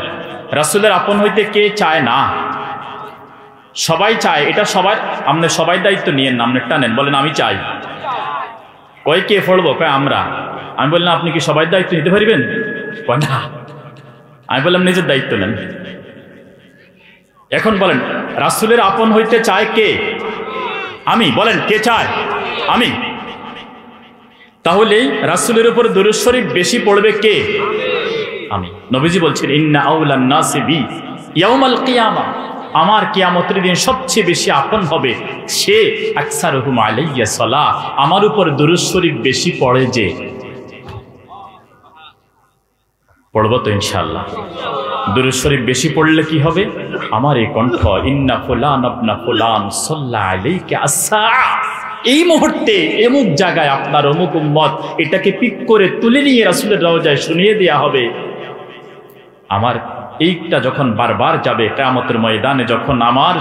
রাসূলের আপন হইতে কে চায় না? সবাই চায়, এটা সবার, আপনি সবাই দায়িত্ব নিয়েন না, আপনারটা নেন, বলেন আমি চাই। কয় কে পড়বো? কয় আমরা। আমি বললাম আপনি কি সবাই দায়িত্ব নিতে পারবেন? কয় না। আমি বললাম নিজের দায়িত্ব নেন। এখন বলেন রাসূলের আপন হইতে চায় কে? আমি। বলেন কে চায়? আমি। তাহলে রাসূলের উপর দুরূদ শরীফ বেশি পড়বে কে? আমি। নবীজি বলছেন ইন্না আউলান নাসি বি ইয়াউমাল কিয়ামা, আমার কিয়ামতের দিন সবচেয়ে বেশি আপন হবে সে আকসারুহুম আলাইয়া সালাহ, আমার উপর দুরূদ শরীফ বেশি পড়ে যে। পড়ব তো ইনশাআল্লাহ। দুরূদ শরীফ বেশি পড়লে কি হবে? আমার এই কণ্ঠ ইন্না ফুলান ইবনা ফুলান সাল্লা আলাইকা আসা, এই মুহূর্তে অমুক জায়গায় আপনার অমুক উম্মত, এটাকে পিক করে তুলে নিয়ে রাসূলের রওজায় শুনিয়ে দেয়া হবে। আমার এইটা যখন বারবার যাবে কিয়ামতের ময়দানে, যখন আমার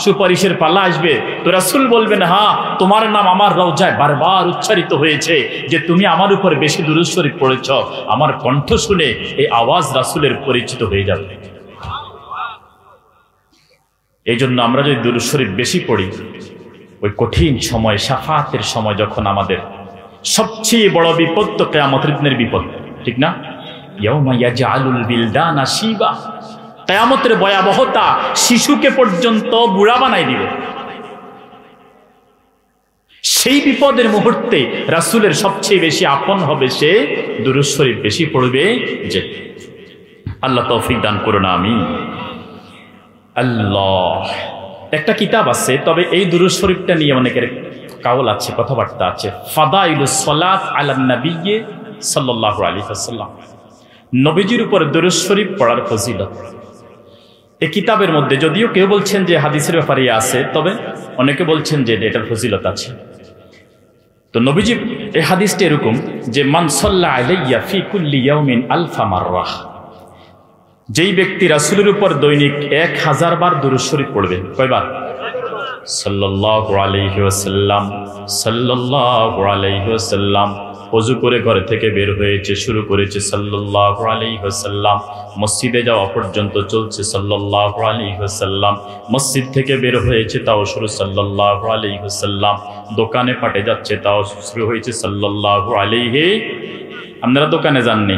সুপারিশের পালা আসবে, তো রাসূল বলবেন হ্যাঁ তোমার নাম আমার রওজায় বারবার উচ্চারিত হয়েছে যে তুমি আমার উপর বেশি দুরূদ শরীফ পড়েছ। আমার কণ্ঠ শুনে এই আওয়াজ রাসূলের পরিচিত হয়ে যাবে। এই জন্য আমরা যদি দুরূদ শরীফ বেশি পড়ি, ওই কঠিন সময় শাফাতের সময় যখন আমাদের সবচেয়ে বড় বিপদ তো কিয়ামতের দিনের বিপদ, ঠিক না? ইয়াউমা ইয়াজআলুল বিলদানা শিবা, কিয়ামতের ভয়াবহতা শিশুকে পর্যন্ত বুড়া বানাই দিবে। সেই বিপদের মুহূর্তে রাসূলের সবচেয়ে বেশি আপন হবে সে দুরূদ শরীফ বেশি পড়বে যে। আল্লাহ তৌফিক দান করুন, আমিন। আল্লাহ, একটা কিতাব আছে, তবে এই দুরূদ শরীফটা নিয়ে অনেকের কাউল আছে, কথাবার্তা আছে। ফাদাইলুস সালাত আলান নবী সাল্লাল্লাহু আলাইহি ওয়াসাল্লাম, নবীজির উপর দুরূদ শরীফ পড়ার ফজিলত। এই কিতাবের মধ্যে যদিও কেউ বলছেন যে হাদিসের ব্যাপারে আছে, তবে অনেকে বলছেন যে এটার ফজিলত আছে। তো নবীজি এই হাদিসটা এরকম যে মান সাল্লা আলাইয়া ফি কুল্লি ইয়াউমিন আলফা মাররাহ, যেই ব্যক্তি রাসূলের উপর দৈনিক 1000 বার দুরূদ শরীফ পড়বে। কয়বার? সাল্লাল্লাহু আলাইহি ওয়াসাল্লাম, সাল্লাল্লাহু আলাইহি ওয়াসাল্লাম। ওযু করে ঘরে থেকে বের হয়েছে, শুরু করেছে সাল্লাল্লাহু আলাইহি ওয়াসাল্লাম, মসজিদে যাওয়া পর্যন্ত চলছে সাল্লাল্লাহু আলাইহি ওয়াসাল্লাম, মসজিদ থেকে বের হয়েছে তাও শুরু সাল্লাল্লাহু আলাইহি ওয়াসাল্লাম, দোকানে পাটে যাচ্ছে তাও শুরু হয়েছে সাল্লাল্লাহু আলাইহি। আপনারা দোকানে যাননি?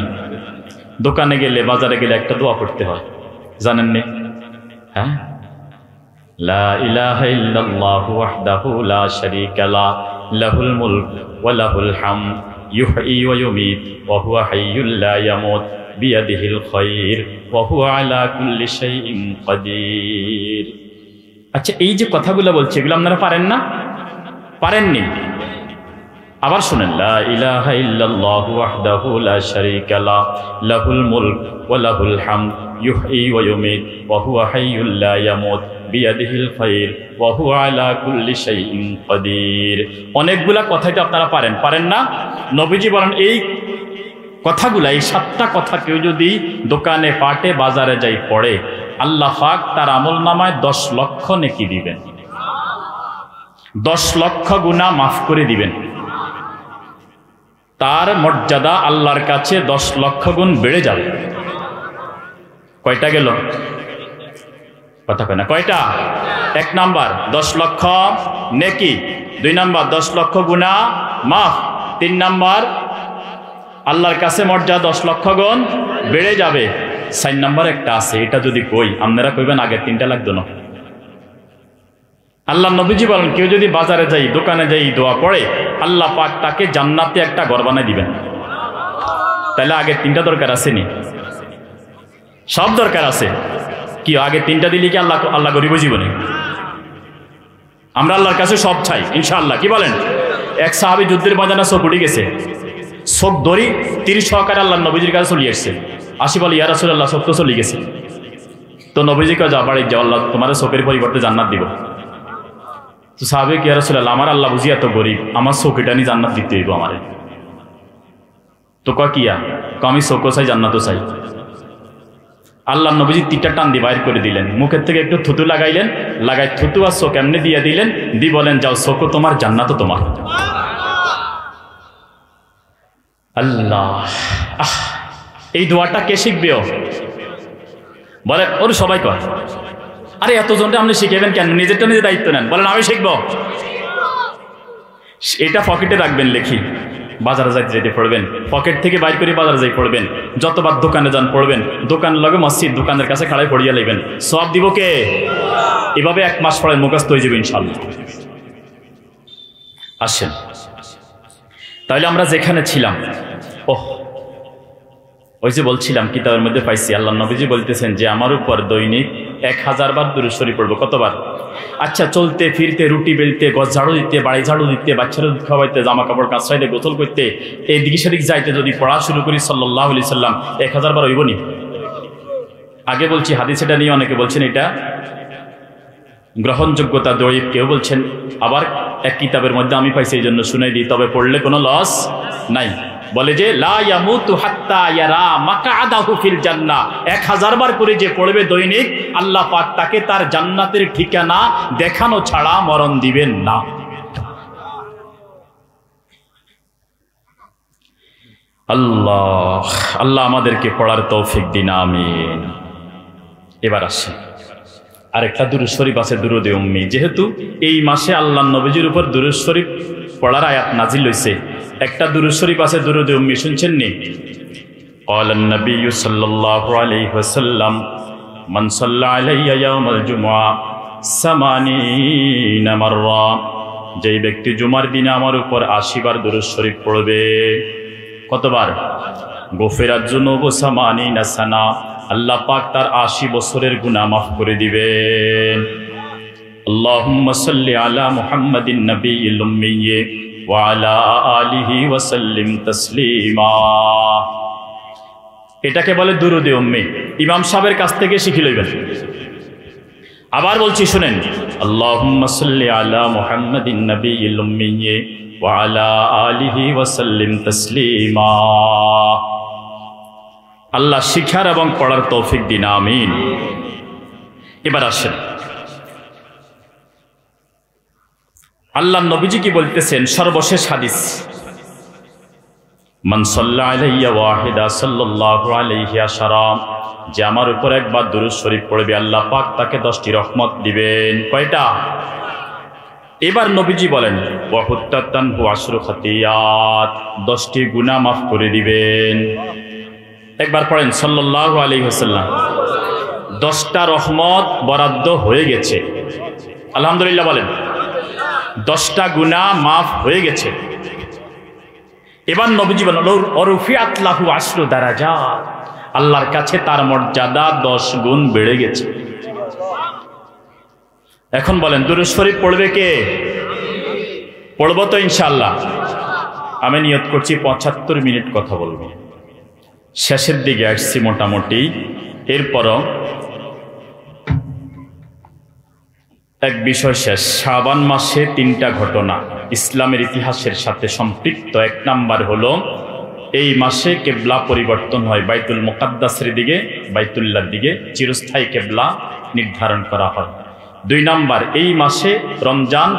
দোকানে গেলে, বাজারে গেলে একটা দোয়া পড়তে হয়, জানেন নি? হ্যাঁ, লা ইলাহা ইল্লাল্লাহু ওয়াহদাহু লা শারীকা লা, লাহুল মুলক ওয়া লাহুল হামদ, ইউহয়ী ওয়া ইউমীত ওয়া হুয়া হাইয়্যুল লা ইয়ামুত, বিয়াদিহিল খায়র ওয়া হুয়া আলা কুল্লি শাইইন কাদির। আচ্ছা, এই যে কথাগুলো বলছি, এগুলো আপনারা পারেন না? পারেননি? আবার শুনেন, লা ইলাহা ইল্লাল্লাহু ওয়াহদাহু লা শারীকা লা, লাহুল মুলক ওয়া লাহুল হামদ, ইউহয়ী ওয়া ইউমীত ওয়া হুয়া হাইয়্যুল লা ইয়ামুত, বিয়াদিহিল খায়র ওয়া হুয়া আলা কুল্লি শাইইন কাদির। অনেকগুলা কথাই তো আপনারা পারেন না? নবীজি বলেন এই কথাগুলা, এই 7টা কথা কেউ যদি দোকানে পাটে বাজারে যাই পড়ে, আল্লাহ পাক তার আমলনামায় 10 লক্ষ নেকি দিবেন, 10 লক্ষ গুনাহ মাফ করে দিবেন। তার মর্যাদা আল্লাহর কাছে 10 লক্ষ গুণ বেড়ে যাবে। কয়টা গেল? কথা কয় না, কয়টা? 1 নাম্বার 10 লক্ষ নেকি, 2 নাম্বার 10 লক্ষ গুনাহ মাফ, 3 নাম্বার আল্লাহর কাছে মর্যাদা 10 লক্ষ গুণ বেড়ে যাবে। 4 নাম্বার একটা আছে, এটা যদি কই আপনারা কইবেন আগের 3টা লাগতো না। আল্লাহ নবীজি বলেন কেউ যদি বাজারে যাই, দোকানে যাই দোয়া পড়ে, আল্লাহ পাক তাকে জান্নাতে একটা ঘর বানায় দিবেন। তাহলে আগের 3টা দরকার আসেনি? সব দরকার আছে। কি আগে 3টা দিলে কি আল্লাহ গরিব জীবনে? আমরা আল্লাহর কাছে সব চাই ইনশাআল্লাহ। কি বলেন? এক সাহাবী যুদ্ধের ময়দানে চোখ উঠে গেছে, চোখ ধরি 30 সহকারে আল্লাহ নবীজির কাছে চলে আসছে। আসি বলে ইয়া রাসূলুল্লাহ, চোখ তো চলে গেছে। তো নবীজি কয় যাও, বাড়ি যাও, আল্লাহ তোমার চোখের পরিবর্তে জান্নাত দিব। তো সাহাবী ইয়া রাসূলুল্লাহ, আমার আল্লাহ বুঝি এত গরিব, আমার চোখ এটা নিয়ে জান্নাত দিতে হইব আমারে। তো কয় কিয়া? আমি চোখও চাই, জান্নাতও চাই। আল্লাহ নবীজি 3টা টান দিয়ে বাইর করে দিলেন, মুখের থেকে একটু থুতু লাগাইলেন, লাগাই থুতু আর চোখ এমনি দিয়ে দিলেন, দি বলেন যাও, চোখও তোমার, জান্নাতও তোমার। আল্লাহ, এই দোয়াটা কে শিখবেও? বলে ওর সবাই কর। আরে এতজনটা আপনি শিখাবেন কেন? নিজেরটা নিজে দায়িত্ব নেন। বলেন আমি শিখবো। এটা পকেটে রাখবেন লেখি, বাজারে যাইতে যেতে পড়বেন, পকেট থেকে বাইর করে বাজারে যাই পড়বেন, যতবার দোকানে যান পড়বেন, দোকান লগে মসজিদ, দোকানের কাছে খাড়াই পড়িয়া লইবেন, সব দিব কে? এভাবে 1 মাস পরে মুখস্থ হয়ে যাবে ইনশাআল্লাহ। আসেন তাহলে আমরা যেখানে ছিলাম, ওই যে বলছিলাম কিতাবের মধ্যে পাইছি আল্লাহ নবীজি বলতেছেন যে আমার উপর দৈনিক 1000 বার দুরূদ শরীফ পড়বো। কতবার? আচ্ছা, চলতে ফিরতে, রুটি বেলতে, গছ ঝাড়ু দিতে, বাড়ি ঝাড়ু দিতে, বাচ্চারা দুধ খাওয়াইতে, জামা কাপড় কাচড়াইতে, গোসল করতে, এইদিকে সেদিক যাইতে যদি পড়া শুরু করি সাল্লাল্লাহু আলাইহি সাল্লাম 1000 বার হইব নি? আগে বলছি হাদিস, এটা নিয়ে অনেকে বলছেন এটা গ্রহণযোগ্যতা দয়ীফ, কেউ বলছেন আবার এক কিতাবের মধ্যে আমি পাইছি এই জন্য শুনাই দিই, তবে পড়লে কোনো লস নাই। বলে যে লা ইয়ামুতু হাত্তা ইয়ারা মাকআদাহু ফিল জান্নাহ, 1000 বার করে যে পড়বে দৈনিক, আল্লাহ পাক তাকে তার জান্নাতের ঠিকানা দেখানো ছাড়া মরণ দিবেন না। আল্লাহ আল্লাহ আমাদেরকে পড়ার তৌফিক দিন, আমিন। এবার আসি আরেকটা দুরূদ শরীফ আছে, দুরূদে উম্মি। যেহেতু এই মাসে আল্লাহ নবীজির উপর দুরূদ শরীফ পড়ার আয়াত নাজিল হইছে, একটা দুরূদ শরীফ আছে দুরূদে উম্মি, শুনছেন নি? ক্বালান নবিয়্যু সাল্লাল্লাহু আলাইহি ওয়াসাল্লাম মান সাল্লা আলাইয়া ইয়াউমাল জুমআ 80 মাররা, যেই ব্যক্তি জুমার দিনে আমার উপর 80 বার দুরূদ শরীফ পড়বে। কতবার? গুফিরাত যুনুবু 80 সানা, আল্লাহ পাক তার 80 বছরের গুনাহ মাফ করে দিবেন। আল্লাহুম্মা সাল্লি আলা মুহাম্মাদিন নাবিয়্যিল উম্মিয়্যি ওয়া আলা আলিহি ওয়া সাল্লিম তাসলিমা। এটাকে বলে দুরূদে উম্মি। ইমাম সাহেবের কাছ থেকে শিখে লইবেন। আবার বলছি শুনেন, আল্লাহুম্মা সাল্লি আলা মুহাম্মাদিন নাবিয়্যিল উম্মিয়্যি ওয়া আলা আলিহি ওয়া সাল্লিম তাসলিমা। আল্লাহ শিখার এবং পড়ার তৌফিক দিন, আমিন। এবার আসেন আল্লাহ নবীজি কি বলতেছেন, সর্বশেষ হাদিস, মান সাল্লা আলাইয়া ওয়াহিদা সাল্লাল্লাহু আলাইহি আশারা, যে আমার উপর একবার দুরূদ শরীফ পড়বে আল্লাহ পাক তাকে 10টি রহমত দিবেন। কয়টা? এবার নবীজি বলেন ওয়া হুত্তাতানহু আশরু খাতিয়াত, 10টি গুনাহ মাফ করে দিবেন। একবার পড়েন সাল্লাল্লাহু আলাইহি ওয়াসাল্লাম। 10টা রহমত বরাদ্দ হয়ে গেছে, আলহামদুলিল্লাহ বলেন। 10টা গুনাহ মাফ হয়ে গেছে। এবার নবীজি বলেন ওরফিআত লাহু আশরু দারাজাত, আল্লাহর কাছে তার মর্যাদা 10 গুণ বেড়ে গেছে। এখন বলেন দুরূদ শরীফ পড়বে কে? পড়বো তো ইনশাআল্লাহ। আমি নিয়ত করছি 75 মিনিট কথা বলবো, শেষের দিকে আসছি মোটামুটি। এরপরও এক বিষয় শেষ। শাবান মাসে 3টা ঘটনা ইসলামের ইতিহাসের সাথে সম্পৃক্ত। 1 নাম্বার হলো এই মাসে কেবলা পরিবর্তন হয়, বাইতুল মুকাদ্দাসের দিকে, বাইতুল্লাহর দিকে চিরস্থায়ী কেবলা নির্ধারণ করা হয়। 2 নাম্বার, এই মাসে রমজান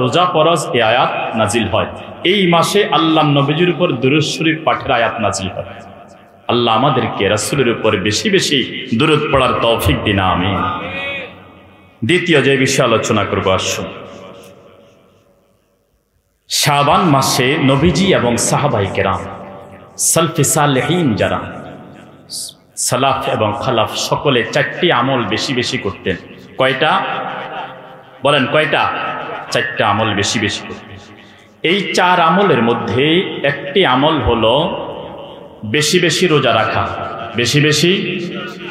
রোজা ফরজ এ আয়াত নাজিল হয়। এই মাসে আল্লাহ নবীজির উপর দুরূদ শরীফ পাঠের আয়াত নাজিল হয়। আল্লাহ আমাদেরকে রাসূলের উপর বেশি বেশি দুরূদ পড়ার তৌফিক দিন, আমিন। দ্বিতীয় যে বিষয়ে আলোচনা করব, আসুন শাবান মাসে নবীজি এবং সাহাবায়ে কেরাম, সালফে সালেহিন যারা, সালাফ এবং খালাফ সকলে 4টি আমল বেশি বেশি করতেন। কয়টা? বলেন কয়টা? 4টা আমল বেশি বেশি করতেন। এই 4 আমলের মধ্যে একটি আমল হলো বেশি বেশি রোজা রাখা। বেশি বেশি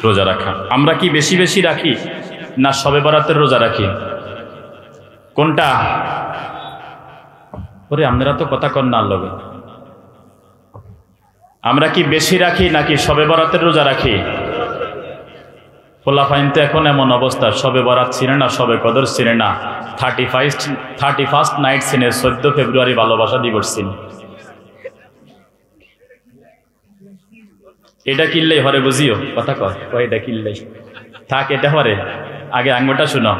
রোজা রাখা। আমরা কি বেশি বেশি রাখি না শবে বরাতের রোজা রাখি? কোনটা? ওরে আপনারা তো কথা কন না লগে। আমরা কি বেশি রাখি নাকি শবে বরাতের রোজা রাখি? ফোলাফাইন তো এখন এমন অবস্থা, শবে বরাত চিনে না, শবে কদর চিনে না, 31st নাইট চিনে, 14 ফেব্রুয়ারি ভালোবাসা দিবস চিনে। এটা কিনলেই হরে বুঝিও, কথা কয় এটা কিনলেই থাক, এটা হরে। আগে আঙ্গুটা শুনো।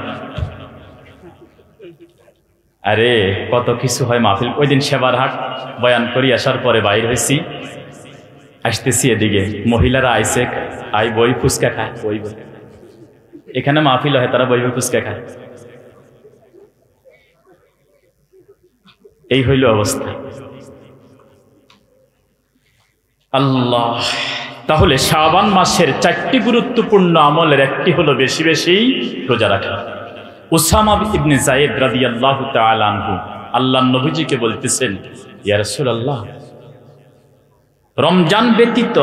আরে কত কিছু হয় মাহফিল। ওই দিন সেবার হাট বয়ান করি আসার পরে বাইর হয়েছি, আসতেছি এদিকে মহিলারা আইসে, আই বই ফুচকা খায়, বই বই এখানে মাহফিল হয়, তারা বইবে ফুচকা খায়। এই হইল অবস্থা। আল্লাহ, তাহলে শাবান মাসের 4টি গুরুত্বপূর্ণ আমলের একটি হলো বেশি বেশি রোজা রাখা। উসামা ইবনে যায়েদ রাদিয়াল্লাহু তাআলা আনহু আল্লাহর নবীজিকে বলতেছেন, ইয়া রাসূলুল্লাহ, রমজান ব্যতীত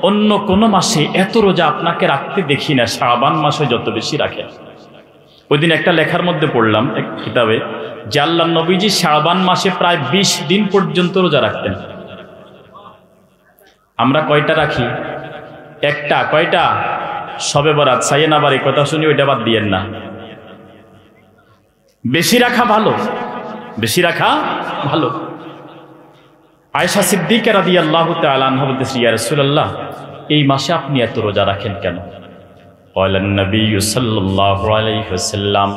অন্য কোন মাসে এত রোজা আপনাকে রাখতে দেখি না, শাবান মাসে যত বেশি রাখেন। ওই দিন একটা লেখার মধ্যে পড়লাম এক কিতাবে যে আল্লাহর নবীজি শাবান মাসে প্রায় 20 দিন পর্যন্ত রোজা রাখতেন। আমরা কয়টা রাখি? একটা। কয়টা? শবে বরাত, সাইয়েন আবার এই কথা শুনি ওইটা বাদ দিয়েন না। বেশি রাখা ভালো, বেশি রাখা ভালো। আয়েশা সিদ্দিকা রাদিয়াল্লাহু তাআলা আনহা বলতেছেন, ইয়া রাসূলুল্লাহ, এই মাসে আপনি এত রোজা রাখেন কেন? ক্বালান নবিয়্যু সাল্লাল্লাহু আলাইহি ওয়াসাল্লাম,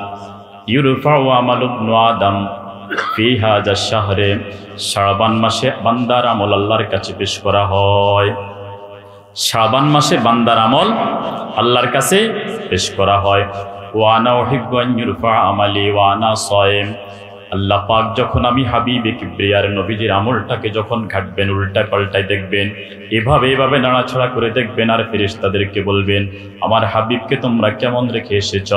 ইউরফাউ আমালু ইবনি আদম ফি হাযা শাহরে, শাবান মাসে বান্দার আমল আল্লাহর কাছে পেশ করা হয়। শাবান মাসে বান্দার আমল আল্লাহর কাছে পেশ করা হয়। ওয়া আনা উহিব্বু আন ইউরফা আমালি ওয়া আনা সায়েম, আল্লাহ পাক যখন আমি হাবিবে কিবরিয়ার নবীজির আমলটাকে যখন ঘাটবেন, উল্টা পাল্টায় দেখবেন, এভাবে নাড়াছড়া করে দেখবেন, আর ফেরেশতাদেরকে বলবেন, আমার হাবিবকে তোমরা কেমন রেখে এসেছ?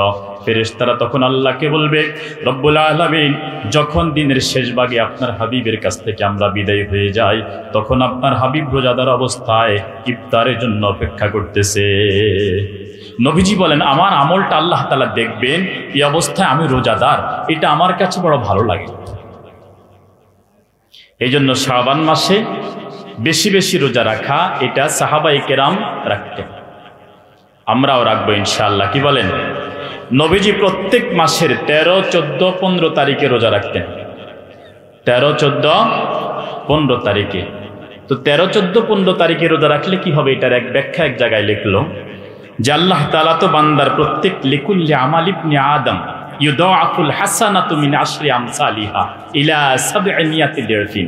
ফেরেশতারা তখন আল্লাহকে বলবে, রব্বুল আলামিন, যখন দিনের শেষ ভাগে আপনার হাবিবের কাছ থেকে আমরা বিদায় হয়ে যাই, তখন আপনার হাবিব রোজাদার অবস্থায় ইফতারের জন্য অপেক্ষা করতেছে। নবীজি বলেন, আমার আমলটা আল্লাহ তাআলা দেখবেন, এই অবস্থায় আমি রোজাদার, এটা আমার কাছে বড় ভালো লাগে। এই জন্য শাবান মাসে বেশি বেশি রোজা রাখা, এটা সাহাবায়ে কেরাম রাখতেন, আমরাও রাখবো ইনশাআল্লাহ। কি বলেন? নবীজি প্রত্যেক মাসের 13, 14, 15 তারিখে রোজা রাখতেন। 13, 14, 15 তারিখে। তো 13, 14, 15 তারিখে রোজা রাখলে কি হবে? এটার এক ব্যাখ্যা এক জায়গায় লিখলো যে আল্লাহ তাআলা তো বান্দার প্রত্যেক লিকুল্লি আমাল ইবনি আদম ইউদাআফুল হাসানাতু মিন আশরি আমসালিহা ইলা 700 দিরফিন।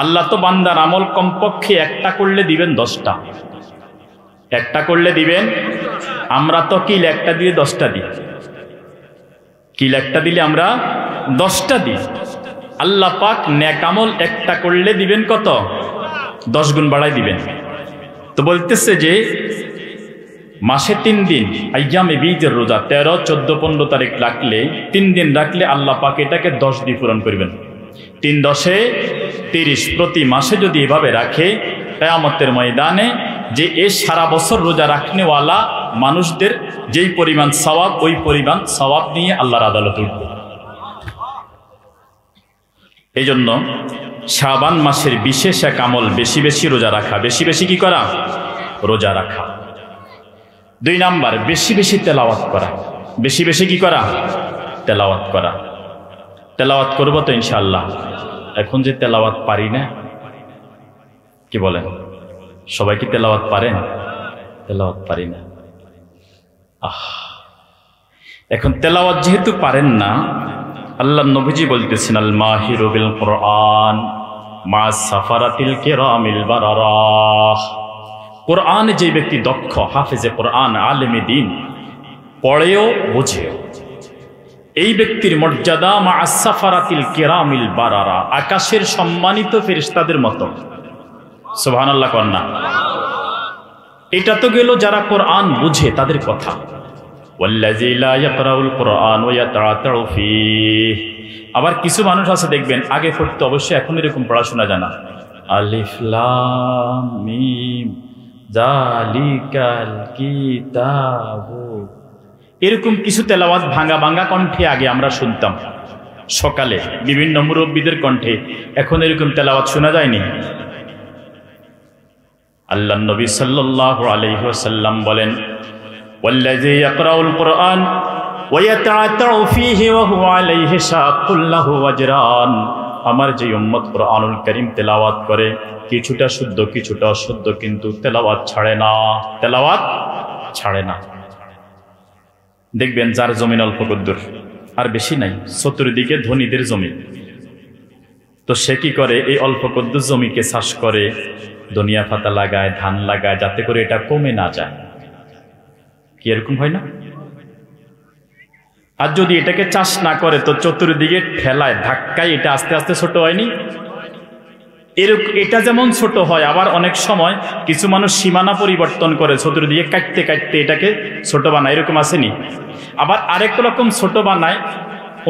আল্লাহ তো বান্দার আমল কমপক্ষে একটা করলে দিবেন 10টা, একটা করলে দিবেন। আমরা তো কিল একটা দিয়ে 10টা দিই, কিল একটা দিলে আমরা 10টা দিই। আল্লাহ পাক নেক আমল একটা করলে দিবেন কত? 10 গুণ বাড়াই দিবেন। তো বলতেছে যে মাসে 3 দিন আইয়ামে বীজের রোজা 13, 14, 15 তারিখ রাখলে, 3 দিন রাখলে আল্লাহ পাক এটাকে 10 দিয়ে পূরণ করবেন। 3 10 30। প্রতি মাসে যদি এভাবে রাখে, কিয়ামতের ময়দানে যে এ সারা বছর রোজা রাখনেওয়ালা মানুষদের যেই পরিমাণ সওয়াব, ওই পরিমাণ সওয়াব নিয়ে আল্লাহর আদালতে উঠবে। এই জন্য শাবান মাসের বিশেষ এক আমল বেশি বেশি রোজা রাখা। বেশি বেশি কি করা? রোজা রাখা। 2 নাম্বার, বেশি বেশি তেলাওয়াত করা। বেশি বেশি কি করা? তেলাওয়াত করা। তেলাওয়াত করব তো ইনশাআল্লাহ। এখন যে তেলাওয়াত পারি না, কি বলেন? সবাই কি তেলাওয়াত পারেন? তেলাওয়াত পারি না। এখন তেলাওয়াত যেহেতু পারেন না, আল্লাহ নবীজি বলতেছেন, আল মাহিরু বিল কুরআন মা সাফারাতিল কিরামিল বারারাহ। কোরআনে যে ব্যক্তি দক্ষ, হাফেজে কোরআন, আলেমে দিন, পড়েও বোঝেও, এই ব্যক্তির মর্যাদা মা সাফারাতিল কিরামিল বারারা, আকাশের সম্মানিত ফেরেশতাদের মতো। সুবহানাল্লাহ কন্যা। এটা তো গেল যারা কোরআন বুঝে তাদের কথা। ওয়াল্লাযী লা ইয়াকরাউল কুরআন ওয়া ইয়াতাআতাউ ফীহ। আবার কিছু মানুষ আছে দেখবেন, আগে পড়তে অবশ্যই এখন এরকম পড়াশোনা জানা, আলিফ লাম মিম যালিকাল কিতাবু, এরকম কিছু তেলাওয়াত ভাঙা ভাঙা কণ্ঠে আগে আমরা শুনতাম সকালে বিভিন্ন মুরব্বীদের কণ্ঠে। এখন এরকম তেলাওয়াত শোনা যায়নি। আল্লাহর নবী সাল্লাল্লাহু আলাইহি ওয়াসাল্লাম বলেন, ওয়াল্লাযী ইয়াকরাউল কুরআন ওয়া ইয়াতাআতাউ ফীহি ওয়া হুয়া আলাইহি শাক্কুল লাহু আজরান। আমার যে উম্মত কুরআনুল কারীম তেলাওয়াত করে, কিছুটা শুদ্ধ কিছুটা অশুদ্ধ, কিন্তু তেলাওয়াত ছাড়ে না, তেলাওয়াত ছাড়ে না। দেখবেন যার জমিন অল্প কদ্দুর, আর বেশি নাই, চতুর্দিকে ধনীদের জমি, তো সে কি করে? এই অল্প কদ্দুর জমিকে চাষ করে, ধনিয়া পাতা লাগায়, ধান লাগায়, যাতে করে এটা কমে না যায়। কি এরকম হয় না? আর যদি এটাকে চাষ না করে তো চতুর্দিকে ঠেলায় ধাক্কায় এটা আস্তে আস্তে ছোট হয়নি? এটা যেমন ছোট হয়, আবার অনেক সময় কিছু মানুষ সীমানা পরিবর্তন করে চতুর্দিকে কাটতে কাটতে এটাকে ছোট বানায়, এরকম আসেনি? আবার আরেক রকম ছোট বানায়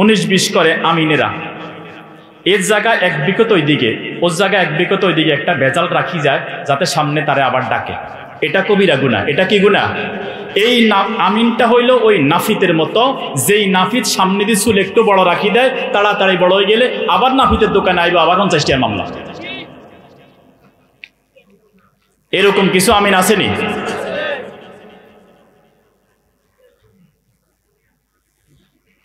19-20 করে আমিনেরা। এর জায়গায় এক বিকত ওইদিকে, ওর জায়গায় এক বিকত ওইদিকে একটা ভেজাল রাখি যায় যাতে সামনে তারে আবার ডাকে। এটা কবিরা গুনাহ। এটা কি গুনাহ? এই আমিনটা হইল ওই নাফিতের মতো, যেই নাফিত সামনে দিয়ে চুল একটু বড় রাখি দেয়, তাড়াতাড়ি বড় হয়ে গেলে আবার নাফিতের দোকানে আইব, আবার 50 টাকার মামলা। এরকম কিছু আমিন আসেনি?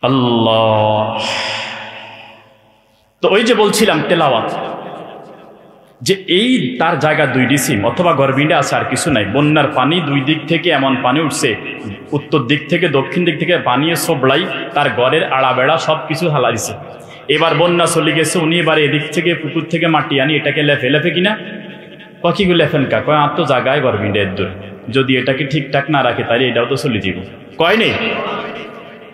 আল্লাহ। তো ওই যে বলছিলাম তেলাওয়াত, যে এই তার জায়গা 2 ডিসিম অথবা গর্বিন্ডে আছে, আর কিছু নাই। বন্যার পানি 2 দিক থেকে এমন পানি উঠছে, উত্তর দিক থেকে দক্ষিণ দিক থেকে পানি সবলাই তার ঘরের আড়াবেড়া সব কিছু হালা দিছে। এবার বন্যা চলে গেছে, উনি এবার এদিক থেকে পুকুর থেকে মাটি আনি এটাকে লেফে লেফে কিনা পাখিগুলো লেফেন কা কয় আর তো জায়গায় গর্বিন্ডে দূর, যদি এটাকে ঠিকঠাক না রাখে তাহলে এটাও তো চলে যাব। কয় নেই?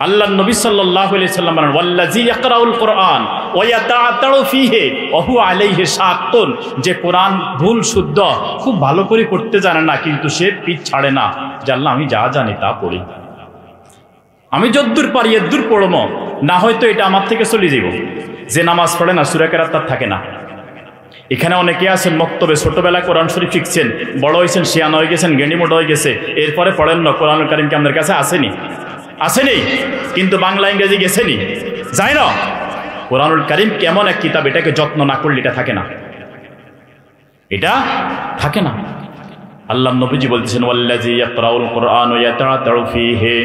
আল্লাহ নবী সাল্লাল্লাহু আলাইহি সাল্লাম বলেন, ওয়াল্লাযী ইয়াকরাউল কুরআন ওয়া ইয়াতাআতাউ ফীহি ওয়া হুয়া আলাইহি শাক্কুন, যে কোরআন ভুল শুদ্ধ খুব ভালো করে পড়তে জানে না, কিন্তু সে পিছ ছাড়ে না যে আল্লাহ আমি যা জানি তা পড়ি, আমি যদ্দূর পারি এদ্দূর পড়ব, না হয়তো এটা আমার থেকে চলে যাব। যে নামাজ পড়ে না সূরা কেরাত তার থাকে না। এখানে অনেকে আছেন মক্তবে ছোটবেলায় কোরআন শরীফ শিখছেন, বড় হয়েছেন, শিয়ান হয়ে গেছেন, জ্ঞানী মোটা হয়ে গেছে, এরপরে পড়েন না। কোরআনুল কারীম কি আমাদের কাছে আসেনি? আসেনি, কিন্তু বাংলা ইংরেজি গেছেনি, যায় না। কোরআনুল কারীম কেমন এক কিতাব, এটাকে যত্ন না করলে এটা থাকে না, এটা থাকে না। আল্লাহ নবীজি বলতেছেন, ওয়াল্লাযী ইয়াকরাউল কুরআন ওয়া ইয়াতাআতাউ ফীহি,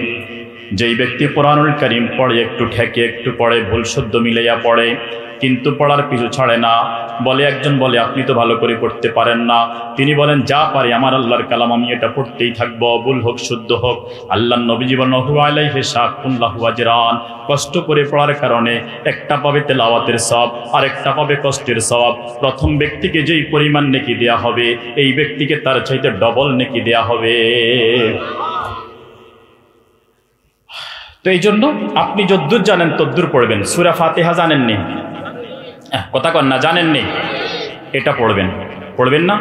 যেই ব্যক্তি কোরআনুল কারীম পড়ে, একটু ঠেকে একটু পড়ে, ভুল শুদ্ধ মিলাইয়া পড়ে, কিন্তু পড়ার পিছু ছাড়ে না। বলে একজন বলে আপনি তো ভালো করে পড়তে পারেন না, তিনি বলেন যা পারি আমার আল্লাহর কালাম আমি এটা পড়তেই থাকবো, ভুল হোক শুদ্ধ হোক। আল্লাহ নবী জীবন হুয়া আলাইহি শাক্কুন লাহু আজরান, কষ্ট করে পড়ার কারণে একটা পাবে তেলাওয়াতের সওয়াব, আর একটা পাবে কষ্টের সওয়াব। প্রথম ব্যক্তিকে যেই পরিমাণ নেকি দেয়া হবে, এই ব্যক্তিকে তার চাইতে ডবল নেকি দেয়া হবে। তো এই জন্য আপনি যদ্দূর জানেন তদ্দূর পড়বেন। সূরা ফাতিহা জানেননি? কথা কন না, জানেননি? এটা পড়বেন, পড়বেন না?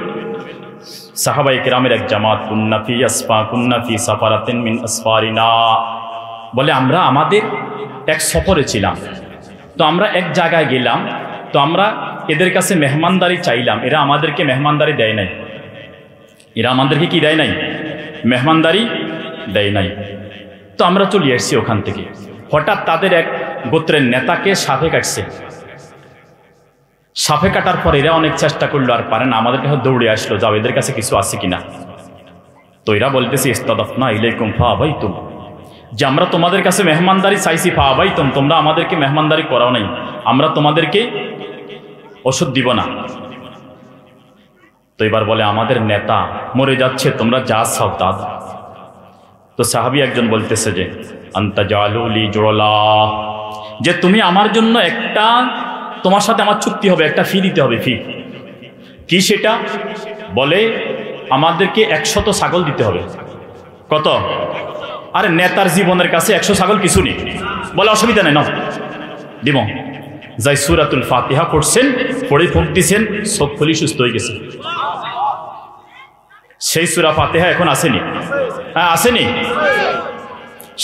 সাহাবায়ে কেরামের এক জামাত, কুন্না ফি আসফা কুন্না ফি সাফারাতিন মিন আসফারিনা, বলে আমরা আমাদের এক সফরে ছিলাম, তো আমরা এক জায়গায় গেলাম, তো আমরা এদের কাছে মেহমানদারি চাইলাম, এরা আমাদেরকে মেহমানদারি দেয় নাই। এরা আমাদেরকে কি দেয় নাই? মেহমানদারি দেয় নাই। তো আমরা চলে এসেছি ওখান থেকে। হঠাৎ তাদের এক গোত্রের নেতাকে সাপে কাটছে। সাপে কাটার পর এরা অনেক চেষ্টা করলো, আর পারে না, আমাদের কাছে দৌড়ে আসলো, যাও এদের কাছে কিছু আছে কিনা। তো এরা বলতেছে ইস্তাদাফনা ইলাইকুম ফাআবাইতুম, যে আমরা তোমাদের কাছে মেহমানদারি চাইছি, ফাআবাইতুম, তোমরা আমাদেরকে মেহমানদারি করাও নাই, আমরা তোমাদেরকে ওষুধ দিব না। তো এবার বলে আমাদের নেতা মরে যাচ্ছে, তোমরা যা চাও তা দাও। তো সাহাবী একজন বলতেছে যে আনতা জালুলি জুরলা, যে তুমি আমার জন্য একটা, তোমার সাথে আমার চুক্তি হবে, একটা ফি দিতে হবে। ফি কি সেটা? বলে আমাদেরকে 100 ছাগল দিতে হবে। কত? আরে নেতার জীবনের কাছে 100 ছাগল কিছু নেই। বলে অসুবিধা নেই, নাও দিব। যাই সূরাতুল ফাতিহা পড়ছেন, পড়ে ফুঁক দিছেন, চোখ খুলি সুস্থ হয়ে গেছে। সেই সূরা ফাতিহা এখন আসেনি? হ্যাঁ আসেনি।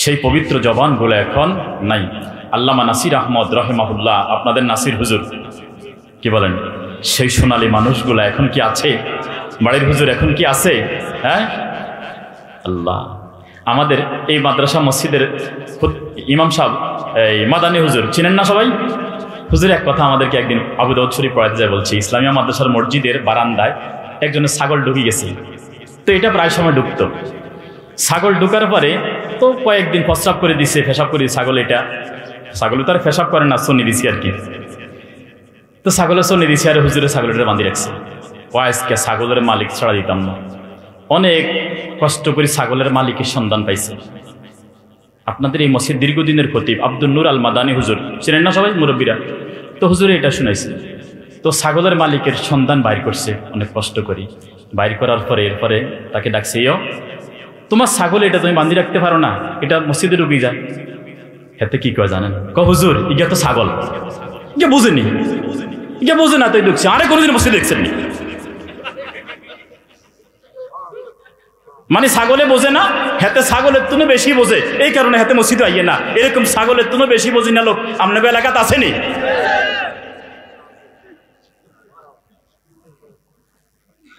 সেই পবিত্র জবানগুলো এখন নাই। আল্লামা নাসির আহমদ রহিমাহুল্লাহ, আপনাদের নাসির হুজুর, কি বলেন, সেই সোনালী মানুষগুলো এখন কি আছে? বাড়ির হুজুর এখন কি আছে? হ্যাঁ আল্লাহ। আমাদের এই মাদ্রাসা মসজিদের ইমাম সাহেব, এই মাদানী হুজুর চিনেন না সবাই? হুজুর এক কথা আমাদেরকে একদিন আবু দাউদ শরীফ পড়াতে যায়, বলছি ইসলামিয়া মাদ্রাসার মসজিদের বারান্দায় একজনের ছাগল ঢুকে গেছে। তো এটা প্রায় সময় ঢুকতো। ছাগল ঢুকার পরে তো কয়েকদিন প্রস্রাব করে দিছে, পেশাব করে ছাগল, এটা ছাগলে তো আর পেশাব করে না, চনি দিছি আর কি। তো ছাগলের চনি দিছি, আর হুজুরে ছাগলটা বাঁধি রাখছে। আজকে ছাগলের মালিক ছাড়া দিতাম না। অনেক কষ্ট করে ছাগলের মালিকের সন্ধান পাইছে। আপনাদের এই মসজিদ দীর্ঘদিনের খতিব আব্দুল নূর আল মাদানী হুজুর চিনেন না সবাই, মুরব্বীরা? তো হুজুরে এটা শুনাইছে। তো ছাগলের মালিকের সন্ধান বাইর করছে অনেক কষ্ট করি। বাইর করার পরে এরপরে তাকে ডাকছে, তোমার ছাগল এটা তুমি বাঁধি রাখতে পারো না, এটা মসজিদে ঢুকে যায়। হেতে কি কয় জানেন? হুজুর ইগা তো ছাগল, ইগা বুঝেনি, ইগা বুঝে না তাই ঢুকছে। আরে কোনোদিন মসজিদে দেখছেন নি? মানে ছাগলে বোঝে না, হেতে ছাগলের তুনো বেশি বোঝে, এই কারণে হেতে মসজিদে আইয়ে না। এরকম ছাগলের তুনো বেশি বোঝি না লোক আপনার এলাকাতে আসেনি?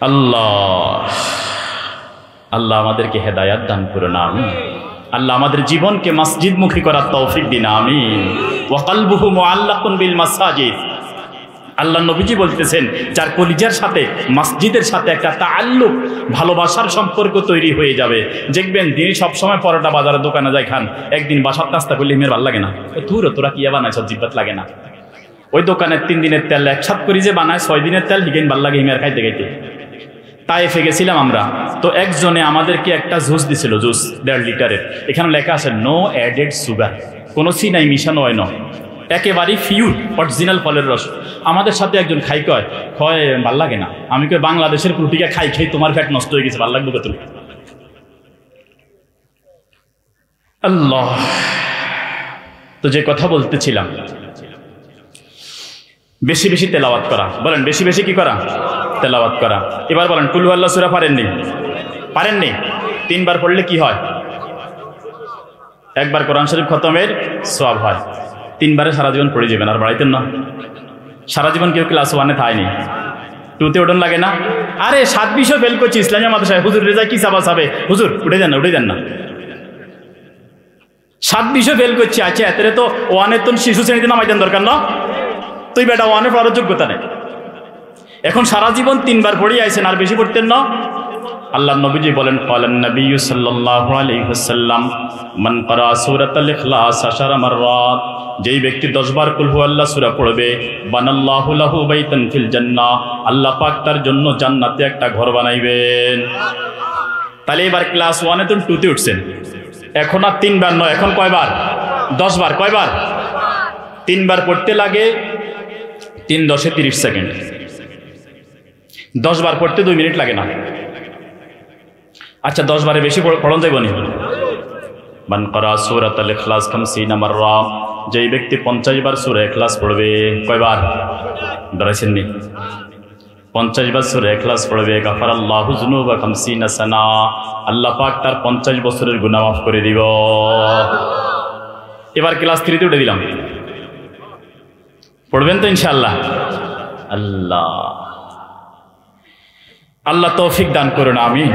আল্লাহ আল্লাহ আমাদেরকে হেদায়াত দান করুন, আমিন। আল্লাহ আমাদের জীবনকে মসজিদমুখী করার তৌফিক দিন, আমিন। ওয়া কলবুহু মুআল্লাকুন বিল মাসাজিদ। আল্লাহ নবীজি বলতেছেন, যার কলিজার সাথে মসজিদের সাথে একটা তাআল্লুক, ভালোবাসার সম্পর্ক তৈরি হয়ে যাবে, দেখবেন তিনি সবসময় পরোটা বাজারে দোকানে যায় খান, একদিন বাসার নাস্তা করলে হিমের ভাল লাগে না, তোরা কি বানায় সব জিব্বাত লাগে না। ওই দোকানের 3 দিনের তেল একসাথ করি যে বানায় 6 দিনের তেল, হিগেন ভাল লাগে হিমের খাইতে খাইতে। তাইফে গেছিলাম আমরা, তো একজনে আমাদেরকে একটা জুস দিছিল, জুস 1.5 লিটারের। এখানে লেখা আছে নো অ্যাডেড সুগার, কোনো চিনাই মিশানো হয় না, একেবারেই পিওর অরিজিনাল ফলের রস। আমাদের সাথে একজন কয় ভাল লাগে না। আমি কই বাংলাদেশের রুটিকে খাই তোমার ফ্যাট নষ্ট হয়ে গেছে, ভাল লাগবে কত? আল্লাহ। তো যে কথা বলতেছিলাম, বেশি বেশি তেলাওয়াত করা। বলেন বেশি বেশি কি করা? তেলাওয়াত করা। এবার বলেন কুল হুয়াল্লাহ সূরা পারেননি? পারেননি? 3 বার পড়লে কি হয়? 1 বার কোরআন শরীফ খতমের সওয়াব হয়। 3 বারে সারা জীবন পড়ে যাবেন, আর বাড়াইতেন না। সারা জীবন কেউ ক্লাস 1-এ থায়নি, 2-তে ওঠন লাগে না। আরে 7 বিষয় ফেল করছি ইসলামী মাদ্রাসায়, হুজুর রেজা কি চাবা চাবে, হুজুর উঠে যান না, উঠে যান না। 7 বিষয় ফেল করছি, আচ্ছা এতে তো 1-এর তো শিশু শ্রেণীতে নামাই দেন দরকার না? তুই বেটা 1-এ পড়ার যোগ্যতা নেই। এখন সারা জীবন 3 বার পড়েই আইছেন, আর বেশি পড়তেন না। আল্লাহ নবীজি বলেন, ক্বালান নবী সাল্লাল্লাহু আলাইহি ওয়াসাল্লাম মান ক্বারা সূরাতুল ইখলাস 10 মাররাত, যেই ব্যক্তি 10 বার কুল হুয়াল্লাহ সূরা পড়বে, বানাল্লাহু লাহু বাইতান ফিল জান্নাহ, আল্লাহ পাক তার জন্য জান্নাতে একটা ঘর বানাইবেন। তাহলে এবার ক্লাস 1-এ তো 2-তে উঠছেন, এখন আর 3 বার নয়, এখন কয়বার? 10 বার। কয়বার? 3 বার পড়তে লাগে 3 × 10 = 30 সেকেন্ড। 10 বার পড়তে 2 মিনিট লাগে না। আচ্ছা 10 বারে বেশি পড়ন যাইব নি? মান ক্বারা সূরাতুল ইখলাস 50 মাররা, যেই ব্যক্তি 50 বার সূরা ইখলাস পড়বে, কয়বার? ডরাইছেন নি? 50 বার সূরা ইখলাস পড়বে, গাফারাল্লাহু যুনুবা 50 সানা, আল্লাহ পাক তার 50 বছরের গুনাহ মাফ করে দিব। এবার ক্লাস 3-তে উঠে দিলাম, পড়বেন তো ইনশাআল্লাহ? আল্লাহ আল্লাহ তৌফিক দান করুন, আমিন।